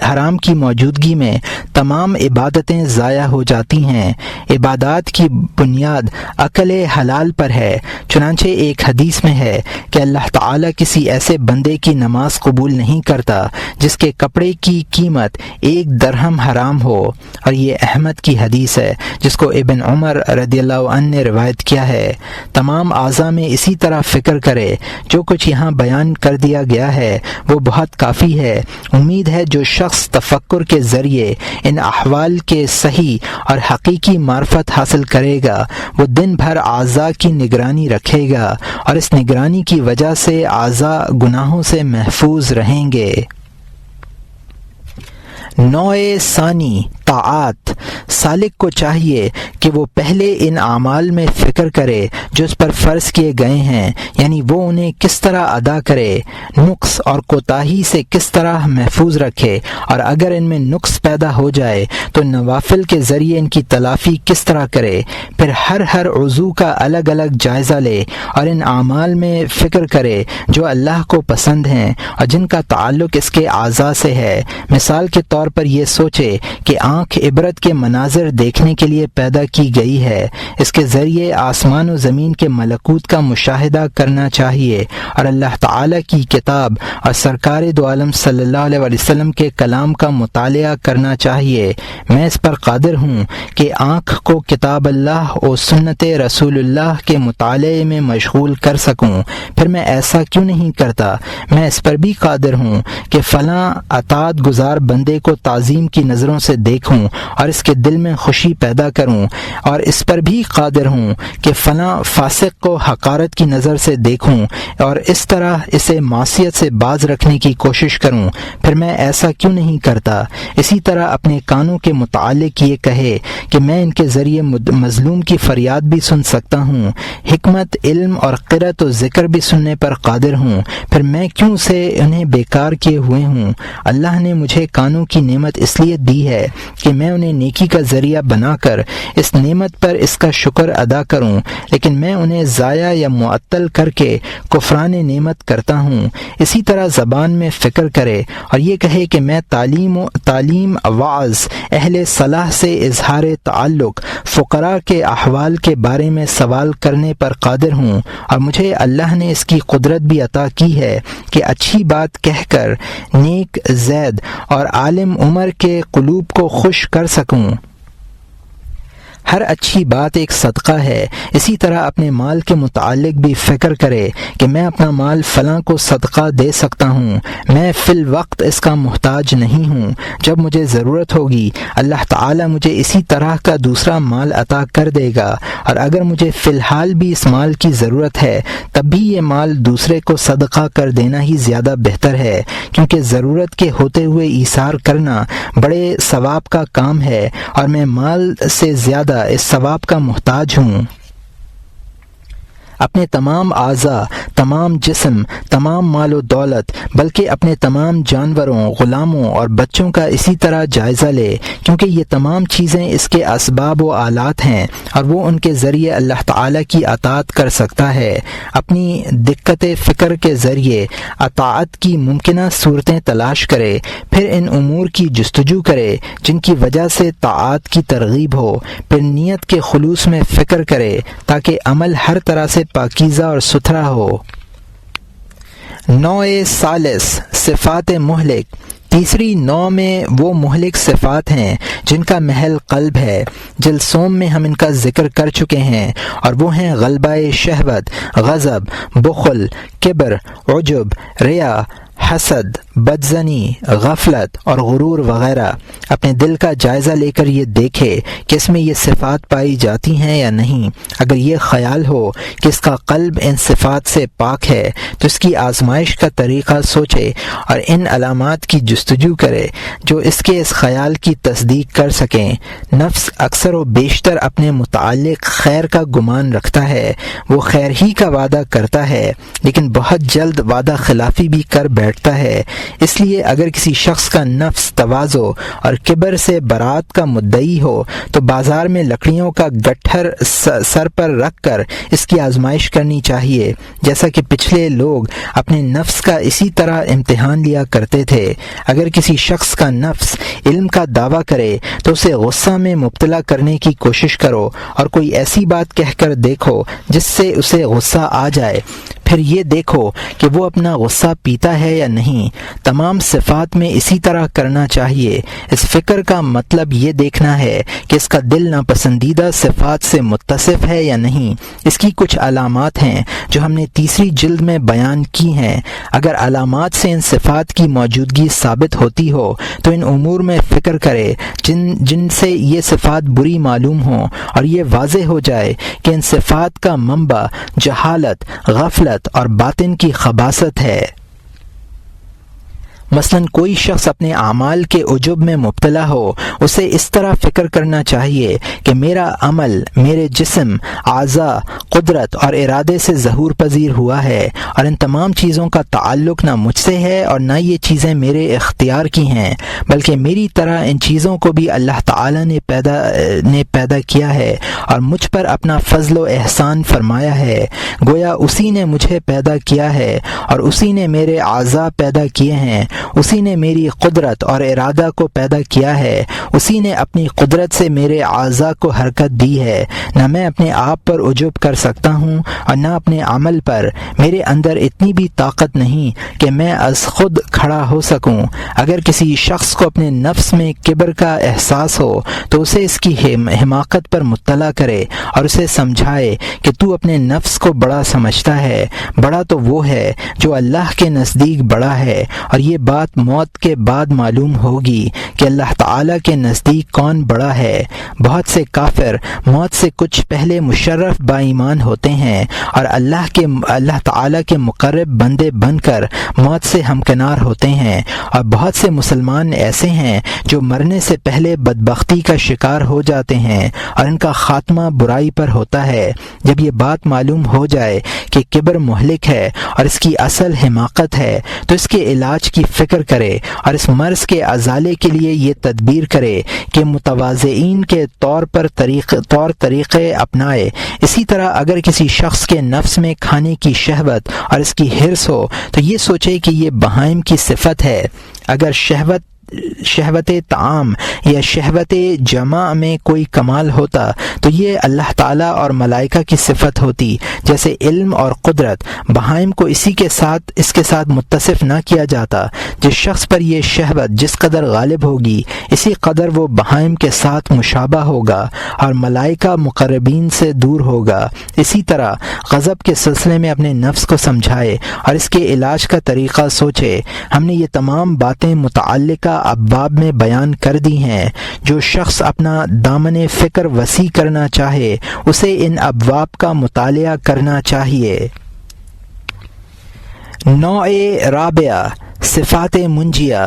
S2: حرام کی موجودگی میں تمام عبادتیں ضائع ہو جاتی ہیں۔ عبادات کی بنیاد عقل حلال پر ہے، چنانچہ ایک حدیث میں ہے کہ اللہ تعالیٰ کسی ایسے بندے کی نماز قبول نہیں کرتا جس کے کپڑے کی قیمت 1 درہم حرام ہو، اور یہ احمد کی حدیث ہے جس کو ابن عمر رضی اللہ عنہ نے روایت کیا ہے۔ تمام اعضاء میں اسی طرح فکر کرے۔ جو کچھ یہاں بیان کر دیا گیا ہے وہ بہت کافی ہے۔ امید ہے جو شخص تفکر کے ذریعے ان احوال کے صحیح اور حقیقی معرفت حاصل کرے گا وہ دن بھر اعضاء کی نگرانی رکھے گا، اور اس نگرانی کی وجہ سے اعضاء گناہوں سے محفوظ رہیں گے۔ نوع ثانی طاعات، سالک کو چاہیے کہ وہ پہلے ان اعمال میں فکر کرے جو اس پر فرض کیے گئے ہیں، یعنی وہ انہیں کس طرح ادا کرے، نقص اور کوتاہی سے کس طرح محفوظ رکھے، اور اگر ان میں نقص پیدا ہو جائے تو نوافل کے ذریعے ان کی تلافی کس طرح کرے۔ پھر ہر عضو کا الگ الگ جائزہ لے اور ان اعمال میں فکر کرے جو اللہ کو پسند ہیں اور جن کا تعلق اس کے اعضاء سے ہے۔ مثال کے طور پر یہ سوچے کہ آنکھ عبرت کے مناظر دیکھنے کے لیے پیدا کی گئی ہے، اس کے ذریعے آسمان و زمین کے ملکوت کا مشاہدہ کرنا چاہیے اور اللہ تعالیٰ کی کتاب اور سرکار دو عالم صلی اللہ علیہ وسلم کے کلام کا مطالعہ کرنا چاہیے۔ میں اس پر قادر ہوں کہ آنکھ کو کتاب اللہ اور سنت رسول اللہ کے مطالعے میں مشغول کر سکوں، پھر میں ایسا کیوں نہیں کرتا؟ میں اس پر بھی قادر ہوں کہ فلاں اطاعت گزار بندے کو تعظیم کی نظروں سے دیکھوں اور اس کے دل میں خوشی پیدا کروں، اور اس پر بھی قادر ہوں کہ فلاں فاسق کو حقارت کی نظر سے دیکھوں اور اس طرح اسے معصیت سے باز رکھنے کی کوشش کروں، پھر میں ایسا کیوں نہیں کرتا؟ اسی طرح اپنے کانوں کے متعلق یہ کہے کہ میں ان کے ذریعے مظلوم کی فریاد بھی سن سکتا ہوں، حکمت، علم اور قرأت و ذکر بھی سننے پر قادر ہوں، پھر میں کیوں سے انہیں بیکار کیے ہوئے ہوں؟ اللہ نے مجھے کانوں کی نعمت اس لیے دی ہے کہ میں انہیں نیکی کا ذریعہ بنا کر اس نعمت پر اس کا شکر ادا کروں، لیکن میں انہیں ضائع یا معطل کر کے کفران نعمت کرتا ہوں۔ اسی طرح زبان میں فکر کرے اور یہ کہے کہ میں تعلیم وعظ، اہل صلاح سے اظہار تعلق، فقراء کے احوال کے بارے میں سوال کرنے پر قادر ہوں، اور مجھے اللہ نے اس کی قدرت بھی عطا کی ہے کہ اچھی بات کہہ کر نیک زید اور عالم عمر کے قلوب کو خوش کر سکوں۔ ہر اچھی بات ایک صدقہ ہے۔ اسی طرح اپنے مال کے متعلق بھی فکر کرے کہ میں اپنا مال فلاں کو صدقہ دے سکتا ہوں، میں فی الوقت اس کا محتاج نہیں ہوں، جب مجھے ضرورت ہوگی اللہ تعالیٰ مجھے اسی طرح کا دوسرا مال عطا کر دے گا، اور اگر مجھے فی الحال بھی اس مال کی ضرورت ہے تب بھی یہ مال دوسرے کو صدقہ کر دینا ہی زیادہ بہتر ہے، کیونکہ ضرورت کے ہوتے ہوئے ایثار کرنا بڑے ثواب کا کام ہے، اور میں مال سے زیادہ اس ثواب کا محتاج ہوں۔ اپنے تمام اعضاء، تمام جسم، تمام مال و دولت، بلکہ اپنے تمام جانوروں، غلاموں اور بچوں کا اسی طرح جائزہ لے، کیونکہ یہ تمام چیزیں اس کے اسباب و آلات ہیں اور وہ ان کے ذریعے اللہ تعالیٰ کی اطاعت کر سکتا ہے۔ اپنی دقت فکر کے ذریعے اطاعت کی ممکنہ صورتیں تلاش کرے، پھر ان امور کی جستجو کرے جن کی وجہ سے طاعت کی ترغیب ہو، پھر نیت کے خلوص میں فکر کرے تاکہ عمل ہر طرح سے پاکیزہ اور ستھرا ہو۔ نوع ثالث، صفات مہلک۔ تیسری نوع میں وہ مہلک صفات ہیں جن کا محل قلب ہے۔ جلسوم میں ہم ان کا ذکر کر چکے ہیں، اور وہ ہیں غلبہ شہوت، غضب، بخل، کبر، عجب، ریا، حسد، بدزنی، غفلت اور غرور وغیرہ۔ اپنے دل کا جائزہ لے کر یہ دیکھے کہ اس میں یہ صفات پائی جاتی ہیں یا نہیں۔ اگر یہ خیال ہو کہ اس کا قلب ان صفات سے پاک ہے تو اس کی آزمائش کا طریقہ سوچے اور ان علامات کی جستجو کرے جو اس کے اس خیال کی تصدیق کر سکیں۔ نفس اکثر و بیشتر اپنے متعلق خیر کا گمان رکھتا ہے، وہ خیر ہی کا وعدہ کرتا ہے، لیکن بہت جلد وعدہ خلافی بھی کر بیٹھتا ہے۔ اس لیے اگر کسی شخص کا نفس تواضع اور کبر سے برات کا مدعی ہو تو بازار میں لکڑیوں کا گٹھر سر پر رکھ کر اس کی آزمائش کرنی چاہیے، جیسا کہ پچھلے لوگ اپنے نفس کا اسی طرح امتحان لیا کرتے تھے۔ اگر کسی شخص کا نفس علم کا دعویٰ کرے تو اسے غصہ میں مبتلا کرنے کی کوشش کرو اور کوئی ایسی بات کہہ کر دیکھو جس سے اسے غصہ آ جائے، پھر یہ دیکھو کہ وہ اپنا غصہ پیتا ہے یا نہیں۔ تمام صفات میں اسی طرح کرنا چاہیے۔ اس فکر کا مطلب یہ دیکھنا ہے کہ اس کا دل ناپسندیدہ صفات سے متصف ہے یا نہیں۔ اس کی کچھ علامات ہیں جو ہم نے تیسری جلد میں بیان کی ہیں۔ اگر علامات سے ان صفات کی موجودگی ثابت ہوتی ہو تو ان امور میں فکر کرے جن سے یہ صفات بری معلوم ہوں، اور یہ واضح ہو جائے کہ ان صفات کا منبع جہالت، غفلت اور باطن کی خباثت ہے۔ مثلا کوئی شخص اپنے اعمال کے عجب میں مبتلا ہو، اسے اس طرح فکر کرنا چاہیے کہ میرا عمل میرے جسم، اعضاء، قدرت اور ارادے سے ظہور پذیر ہوا ہے، اور ان تمام چیزوں کا تعلق نہ مجھ سے ہے اور نہ یہ چیزیں میرے اختیار کی ہیں، بلکہ میری طرح ان چیزوں کو بھی اللہ تعالی نے پیدا کیا ہے اور مجھ پر اپنا فضل و احسان فرمایا ہے۔ گویا اسی نے مجھے پیدا کیا ہے اور اسی نے میرے اعضاء پیدا کیے ہیں، اسی نے میری قدرت اور ارادہ کو پیدا کیا ہے، اسی نے اپنی قدرت سے میرے اعضاء کو حرکت دی ہے۔ نہ میں اپنے آپ پر عجب کر سکتا ہوں اور نہ اپنے عمل پر۔ میرے اندر اتنی بھی طاقت نہیں کہ میں از خود کھڑا ہو سکوں۔ اگر کسی شخص کو اپنے نفس میں کبر کا احساس ہو تو اسے اس کی حماقت پر مطلع کرے اور اسے سمجھائے کہ تو اپنے نفس کو بڑا سمجھتا ہے۔ بڑا تو وہ ہے جو اللہ کے نزدیک بڑا ہے، اور یہ بات موت کے بعد معلوم ہوگی کہ اللہ تعالیٰ کے نزدیک کون بڑا ہے۔ بہت سے کافر موت سے کچھ پہلے مشرف با ایمان ہوتے ہیں اور اللہ تعالیٰ کے مقرب بندے بن کر موت سے ہمکنار ہوتے ہیں، اور بہت سے مسلمان ایسے ہیں جو مرنے سے پہلے بدبختی کا شکار ہو جاتے ہیں اور ان کا خاتمہ برائی پر ہوتا ہے۔ جب یہ بات معلوم ہو جائے کہ کبر مہلک ہے اور اس کی اصل حماقت ہے تو اس کے علاج کی فکر کرے اور اس مرض کے ازالے کے لیے یہ تدبیر کرے کہ متواضعین کے طور طریقے اپنائے۔ اسی طرح اگر کسی شخص کے نفس میں کھانے کی شہوت اور اس کی حرص ہو تو یہ سوچے کہ یہ بہائم کی صفت ہے۔ اگر شہوت طعام یا شہوت جماع میں کوئی کمال ہوتا تو یہ اللہ تعالیٰ اور ملائکہ کی صفت ہوتی۔ جیسے علم اور قدرت بہائم کو اس کے ساتھ متصف نہ کیا جاتا۔ جس شخص پر یہ شہوت جس قدر غالب ہوگی اسی قدر وہ بہائم کے ساتھ مشابہ ہوگا اور ملائکہ مقربین سے دور ہوگا۔ اسی طرح غضب کے سلسلے میں اپنے نفس کو سمجھائے اور اس کے علاج کا طریقہ سوچے۔ ہم نے یہ تمام باتیں متعلقہ ابواب میں بیان کر دی ہیں۔ جو شخص اپنا دامن فکر وسیع کرنا چاہے اسے ان ابواب کا مطالعہ کرنا چاہیے۔ نوع رابعہ صفات منجیہ۔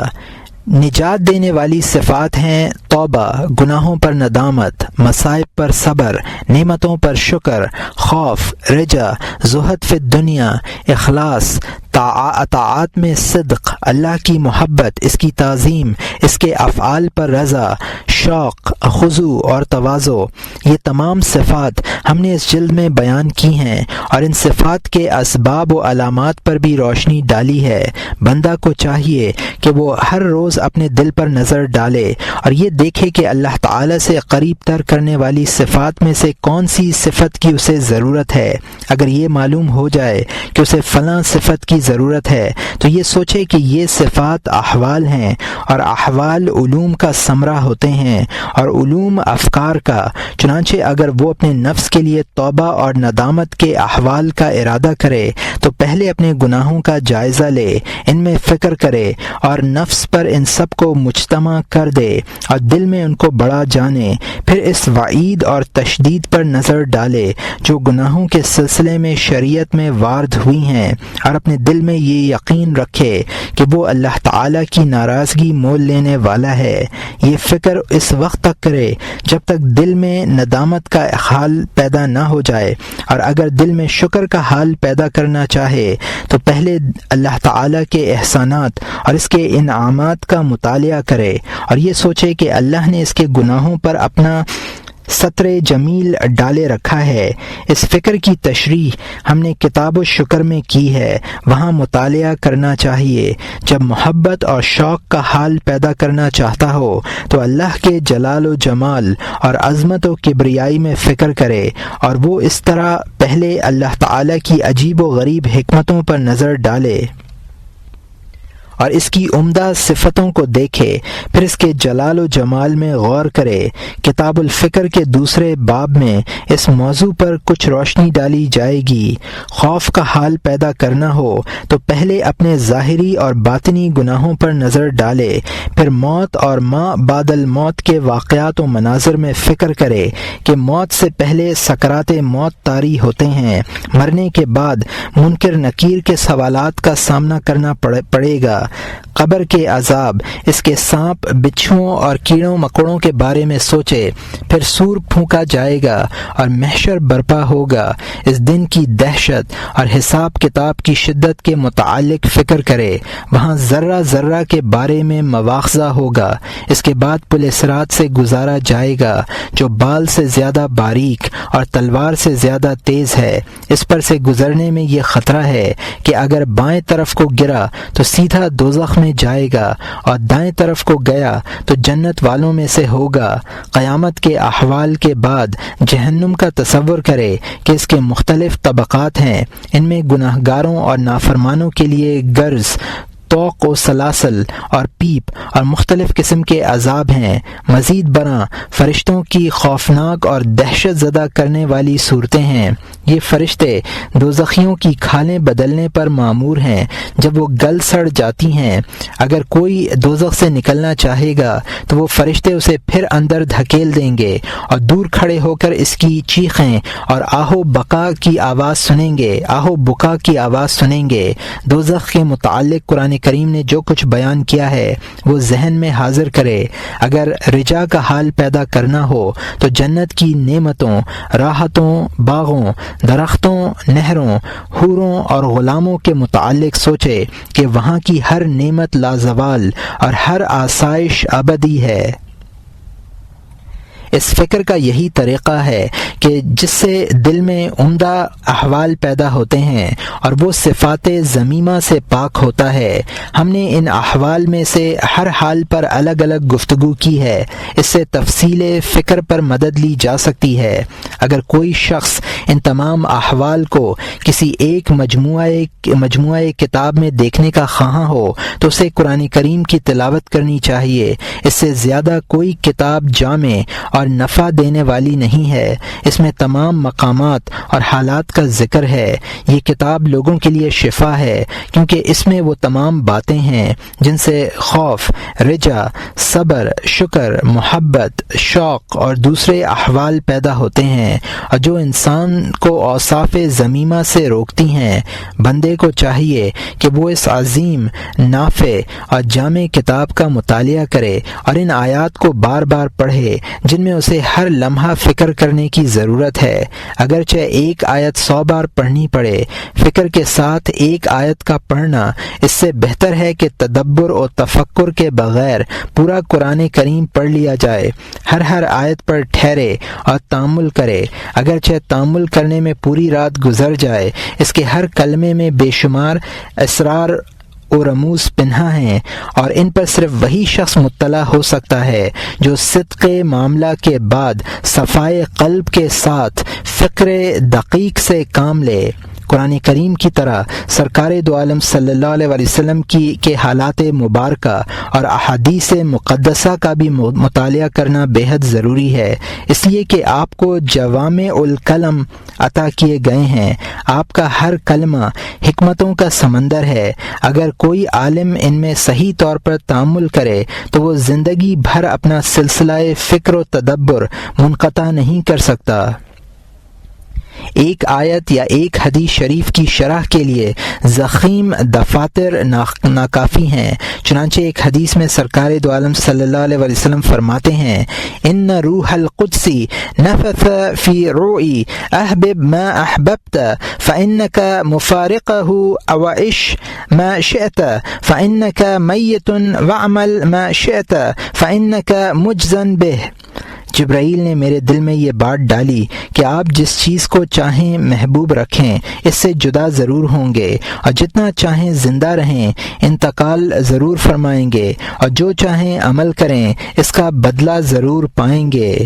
S2: نجات دینے والی صفات ہیں توبہ، گناہوں پر ندامت، مصائب پر صبر، نعمتوں پر شکر، خوف، رجا، زہد فی الدنیا، اخلاص، اطاعت میں صدق، اللہ کی محبت، اس کی تعظیم، اس کے افعال پر رضا، شوق، خضوع اور تواضع۔ یہ تمام صفات ہم نے اس جلد میں بیان کی ہیں اور ان صفات کے اسباب و علامات پر بھی روشنی ڈالی ہے۔ بندہ کو چاہیے کہ وہ ہر روز اپنے دل پر نظر ڈالے اور یہ دیکھے کہ اللہ تعالی سے قریب تر کرنے والی صفات میں سے کون سی صفت کی اسے ضرورت ہے۔ اگر یہ معلوم ہو جائے کہ اسے فلاں صفت کی ضرورت ہے تو یہ سوچے کہ یہ صفات احوال ہیں اور احوال علوم کا ثمرہ ہوتے ہیں اور علوم افکار کا۔ چنانچہ اگر وہ اپنے نفس کے لیے توبہ اور ندامت کے احوال کا ارادہ کرے تو پہلے اپنے گناہوں کا جائزہ لے، ان میں فکر کرے اور نفس پر ان سب کو مجتمع کر دے اور دل میں ان کو بڑا جانے۔ پھر اس وعید اور تشدید پر نظر ڈالے جو گناہوں کے سلسلے میں شریعت میں وارد ہوئی ہیں اور اپنے دل میں یہ یقین رکھے کہ وہ اللہ تعالیٰ کی ناراضگی مول لینے والا ہے۔ یہ فکر اس وقت تک کرے جب تک دل میں ندامت کا حال پیدا نہ ہو جائے، اور اگر دل میں شکر کا حال پیدا کرنا چاہے تو پہلے اللہ تعالیٰ کے احسانات اور اس کے انعامات کا مطالعہ کرے اور یہ سوچے کہ اللہ نے اس کے گناہوں پر اپنا ستر جمیل ڈالے رکھا ہے۔ اس فکر کی تشریح ہم نے کتاب الشکر میں کی ہے، وہاں مطالعہ کرنا چاہیے۔ جب محبت اور شوق کا حال پیدا کرنا چاہتا ہو تو اللہ کے جلال و جمال اور عظمت و کبریائی میں فکر کرے اور وہ اس طرح پہلے اللہ تعالیٰ کی عجیب و غریب حکمتوں پر نظر ڈالے اور اس کی عمدہ صفتوں کو دیکھے، پھر اس کے جلال و جمال میں غور کرے۔ کتاب الفکر کے دوسرے باب میں اس موضوع پر کچھ روشنی ڈالی جائے گی۔ خوف کا حال پیدا کرنا ہو تو پہلے اپنے ظاہری اور باطنی گناہوں پر نظر ڈالے، پھر موت اور ما بعد الموت کے واقعات و مناظر میں فکر کرے کہ موت سے پہلے سکرات موت طاری ہوتے ہیں، مرنے کے بعد منکر نکیر کے سوالات کا سامنا کرنا پڑے گا، قبر کے عذاب، اس کے سانپ بچھوؤں اور کیڑوں مکوڑوں کے بارے میں سوچے، پھر سور پھونکا جائے گا اور محشر برپا ہوگا، اس دن کی دہشت اور حساب کتاب کی شدت کے متعلق فکر کرے، وہاں ذرہ ذرہ کے بارے میں مواخذہ ہوگا، اس کے بعد پل صراط سے گزارا جائے گا جو بال سے زیادہ باریک اور تلوار سے زیادہ تیز ہے، اس پر سے گزرنے میں یہ خطرہ ہے کہ اگر بائیں طرف کو گرا تو سیدھا دوزخ میں جائے گا اور دائیں طرف کو گیا تو جنت والوں میں سے ہوگا۔ قیامت کے احوال کے بعد جہنم کا تصور کرے کہ اس کے مختلف طبقات ہیں، ان میں گناہگاروں اور نافرمانوں کے لیے گرز، توق و سلاسل اور پیپ اور مختلف قسم کے عذاب ہیں۔ مزید برآں فرشتوں کی خوفناک اور دہشت زدہ کرنے والی صورتیں ہیں۔ یہ فرشتے دوزخیوں کی کھالیں بدلنے پر مامور ہیں جب وہ گل سڑ جاتی ہیں۔ اگر کوئی دوزخ سے نکلنا چاہے گا تو وہ فرشتے اسے پھر اندر دھکیل دیں گے اور دور کھڑے ہو کر اس کی چیخیں اور آہو بکا کی آواز سنیں گے، آہو بکا کی آواز سنیں گے۔ دوزخ کے متعلق قرآن کریم نے جو کچھ بیان کیا ہے وہ ذہن میں حاضر کرے۔ اگر رجا کا حال پیدا کرنا ہو تو جنت کی نعمتوں، راحتوں، باغوں، درختوں، نہروں، حوروں اور غلاموں کے متعلق سوچے کہ وہاں کی ہر نعمت لازوال اور ہر آسائش ابدی ہے۔ اس فکر کا یہی طریقہ ہے کہ جس سے دل میں عمدہ احوال پیدا ہوتے ہیں اور وہ صفات ذمیمہ سے پاک ہوتا ہے۔ ہم نے ان احوال میں سے ہر حال پر الگ الگ گفتگو کی ہے، اس سے تفصیل فکر پر مدد لی جا سکتی ہے۔ اگر کوئی شخص ان تمام احوال کو کسی ایک مجموعہ کتاب میں دیکھنے کا خواہاں ہو تو اسے قرآن کریم کی تلاوت کرنی چاہیے۔ اس سے زیادہ کوئی کتاب جامع اور نفع دینے والی نہیں ہے، اس میں تمام مقامات اور حالات کا ذکر ہے۔ یہ کتاب لوگوں کے لیے شفا ہے کیونکہ اس میں وہ تمام باتیں ہیں جن سے خوف، رجا، صبر، شکر، محبت، شوق اور دوسرے احوال پیدا ہوتے ہیں اور جو انسان کو اوصاف ذمیمہ سے روکتی ہیں۔ بندے کو چاہیے کہ وہ اس عظیم، نافع اور جامع کتاب کا مطالعہ کرے اور ان آیات کو بار بار پڑھے جن میں اسے ہر لمحہ فکر کرنے کی ضرورت ہے۔ اگرچہ ایک آیت 100 بار پڑھنی پڑے، فکر کے ساتھ ایک آیت کا پڑھنا اس سے بہتر ہے کہ تدبر اور تفکر کے بغیر پورا قرآن کریم پڑھ لیا جائے۔ ہر آیت پر ٹھہرے اور تأمل کرے، اگرچہ تأمل کرنے میں پوری رات گزر جائے، اس کے ہر کلمے میں بے شمار اسرار و رموز پنہا ہیں اور ان پر صرف وہی شخص مطلع ہو سکتا ہے جو صدق معاملہ کے بعد صفائے قلب کے ساتھ فکر دقیق سے کام لے۔ قرآن کریم کی طرح سرکار دو عالم صلی اللہ علیہ وسلم کے حالات مبارکہ اور احادیث مقدسہ کا بھی مطالعہ کرنا بے حد ضروری ہے، اس لیے کہ آپ کو جوامع الکلم عطا کیے گئے ہیں۔ آپ کا ہر کلمہ حکمتوں کا سمندر ہے۔ اگر کوئی عالم ان میں صحیح طور پر تأمل کرے تو وہ زندگی بھر اپنا سلسلہ فکر و تدبر منقطع نہیں کر سکتا۔ ایک آیت یا ایک حدیث شریف کی شرح کے لیے ضخیم دفاتر ناکافی ہیں۔ چنانچہ ایک حدیث میں سرکار دو عالم صلی اللہ علیہ وسلم فرماتے ہیں، ان روح القدس نفث فی روعی احبب ما احببت فانک مفارقہ وعش ما شئت فانک میت واعمل ما شئت فانک مجزن بہ۔ جبرائیل نے میرے دل میں یہ بات ڈالی کہ آپ جس چیز کو چاہیں محبوب رکھیں، اس سے جدا ضرور ہوں گے، اور جتنا چاہیں زندہ رہیں انتقال ضرور فرمائیں گے، اور جو چاہیں عمل کریں اس کا بدلہ ضرور پائیں گے۔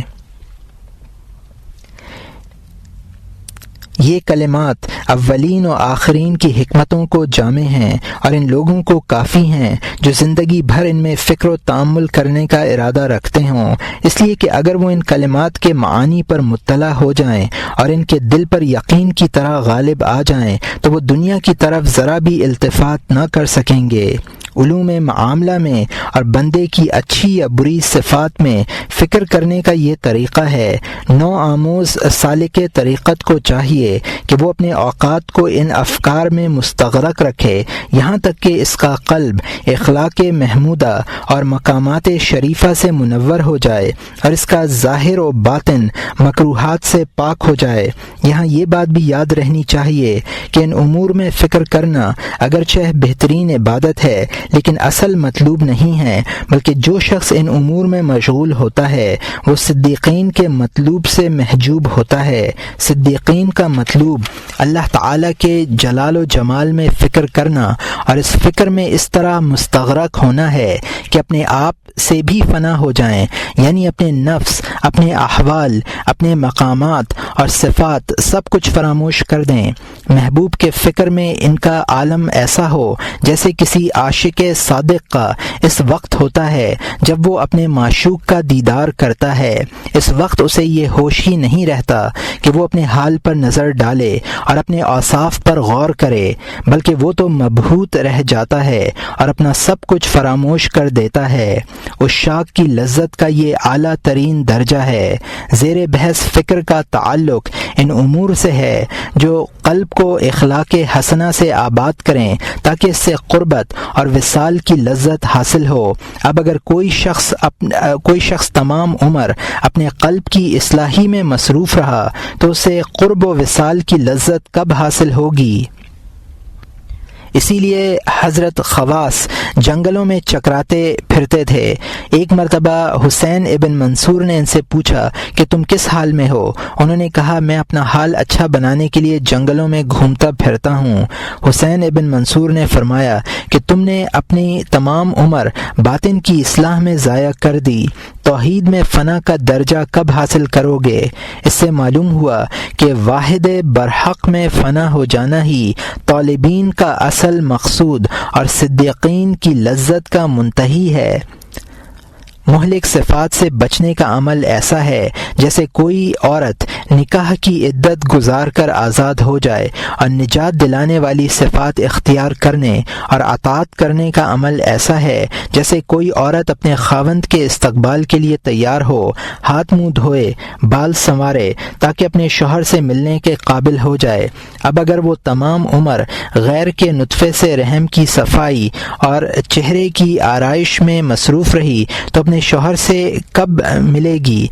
S2: یہ کلمات اولین و آخرین کی حکمتوں کو جامع ہیں اور ان لوگوں کو کافی ہیں جو زندگی بھر ان میں فکر و تأمل کرنے کا ارادہ رکھتے ہوں، اس لیے کہ اگر وہ ان کلمات کے معانی پر مطلع ہو جائیں اور ان کے دل پر یقین کی طرح غالب آ جائیں تو وہ دنیا کی طرف ذرا بھی التفات نہ کر سکیں گے۔ علوم معاملہ میں اور بندے کی اچھی یا بری صفات میں فکر کرنے کا یہ طریقہ ہے۔ نو آموز سالک طریقت کو چاہیے چاہیے کہ وہ اپنے اوقات کو ان افکار میں مستغرق رکھے یہاں تک کہ اس کا قلب اخلاق محمودہ اور مقامات شریفہ سے منور ہو جائے اور اس کا ظاہر و باطن مکروہات سے پاک ہو جائے۔ یہاں یہ بات بھی یاد رہنی چاہیے کہ ان امور میں فکر کرنا اگرچہ بہترین عبادت ہے لیکن اصل مطلوب نہیں ہے، بلکہ جو شخص ان امور میں مشغول ہوتا ہے وہ صدیقین کے مطلوب سے محجوب ہوتا ہے۔ صدیقین کا مطلوب اللہ تعالیٰ کے جلال و جمال میں فکر کرنا اور اس فکر میں اس طرح مستغرق ہونا ہے کہ اپنے آپ سے بھی فنا ہو جائیں، یعنی اپنے نفس، اپنے احوال، اپنے مقامات اور صفات سب کچھ فراموش کر دیں۔ محبوب کے فکر میں ان کا عالم ایسا ہو جیسے کسی عاشق صادق کا اس وقت ہوتا ہے جب وہ اپنے معشوق کا دیدار کرتا ہے۔ اس وقت اسے یہ ہوش ہی نہیں رہتا کہ وہ اپنے حال پر نظر ڈالے اور اپنے اوصاف پر غور کرے، بلکہ وہ تو مبہوت رہ جاتا ہے اور اپنا سب کچھ فراموش کر دیتا ہے۔ عشاق کی لذت کا یہ اعلیٰ ترین درجہ ہے۔ زیر بحث فکر کا تعلق ان امور سے ہے جو قلب کو اخلاق حسنہ سے آباد کریں تاکہ اس سے قربت اور وصال کی لذت حاصل ہو۔ اب اگر کوئی شخص تمام عمر اپنے قلب کی اصلاحی میں مصروف رہا تو اسے قرب و وصال کی لذت کب حاصل ہوگی؟ اسی لیے حضرت خواص جنگلوں میں چکراتے پھرتے تھے۔ ایک مرتبہ حسین ابن منصور نے ان سے پوچھا کہ تم کس حال میں ہو؟ انہوں نے کہا میں اپنا حال اچھا بنانے کے لیے جنگلوں میں گھومتا پھرتا ہوں۔ حسین ابن منصور نے فرمایا کہ تم نے اپنی تمام عمر باطن کی اصلاح میں ضائع کر دی، توحید میں فنا کا درجہ کب حاصل کرو گے؟ اس سے معلوم ہوا کہ واحد برحق میں فنا ہو جانا ہی طالبین کا اصل مقصود اور صدیقین کی لذت کا منتہی ہے۔ مہلک صفات سے بچنے کا عمل ایسا ہے جیسے کوئی عورت نکاح کی عدت گزار کر آزاد ہو جائے، اور نجات دلانے والی صفات اختیار کرنے اور اطاعت کرنے کا عمل ایسا ہے جیسے کوئی عورت اپنے خاوند کے استقبال کے لیے تیار ہو، ہاتھ منہ دھوئے، بال سنوارے تاکہ اپنے شوہر سے ملنے کے قابل ہو جائے۔ اب اگر وہ تمام عمر غیر کے نطفے سے رحم کی صفائی اور چہرے کی آرائش میں مصروف رہی تو اپنے شوہر سے کب ملے گی؟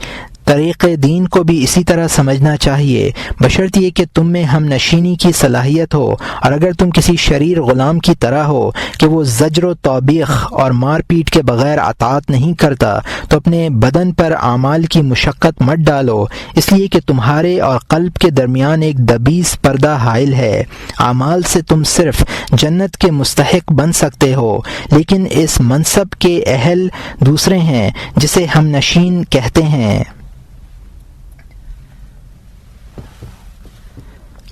S2: طریق دین کو بھی اسی طرح سمجھنا چاہیے، بشرط یہ کہ تم میں ہم نشینی کی صلاحیت ہو، اور اگر تم کسی شریر غلام کی طرح ہو کہ وہ زجر و توبیخ اور مار پیٹ کے بغیر اطاعت نہیں کرتا تو اپنے بدن پر اعمال کی مشقت مت ڈالو، اس لیے کہ تمہارے اور قلب کے درمیان ایک دبیس پردہ حائل ہے۔ اعمال سے تم صرف جنت کے مستحق بن سکتے ہو، لیکن اس منصب کے اہل دوسرے ہیں جسے ہم نشین کہتے ہیں۔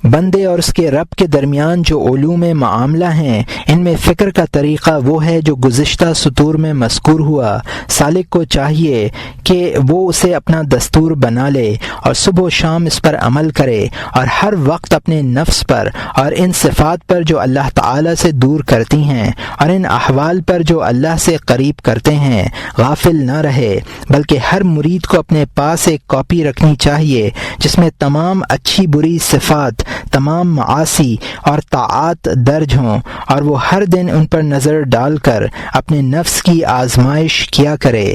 S2: بندے اور اس کے رب کے درمیان جو علوم معاملہ ہیں ان میں فکر کا طریقہ وہ ہے جو گزشتہ سطور میں مذکور ہوا۔ سالک کو چاہیے کہ وہ اسے اپنا دستور بنا لے اور صبح و شام اس پر عمل کرے، اور ہر وقت اپنے نفس پر اور ان صفات پر جو اللہ تعالی سے دور کرتی ہیں اور ان احوال پر جو اللہ سے قریب کرتے ہیں غافل نہ رہے، بلکہ ہر مرید کو اپنے پاس ایک کاپی رکھنی چاہیے جس میں تمام اچھی بری صفات، تمام معاصی اور طاعات درج ہوں، اور وہ ہر دن ان پر نظر ڈال کر اپنے نفس کی آزمائش کیا کرے۔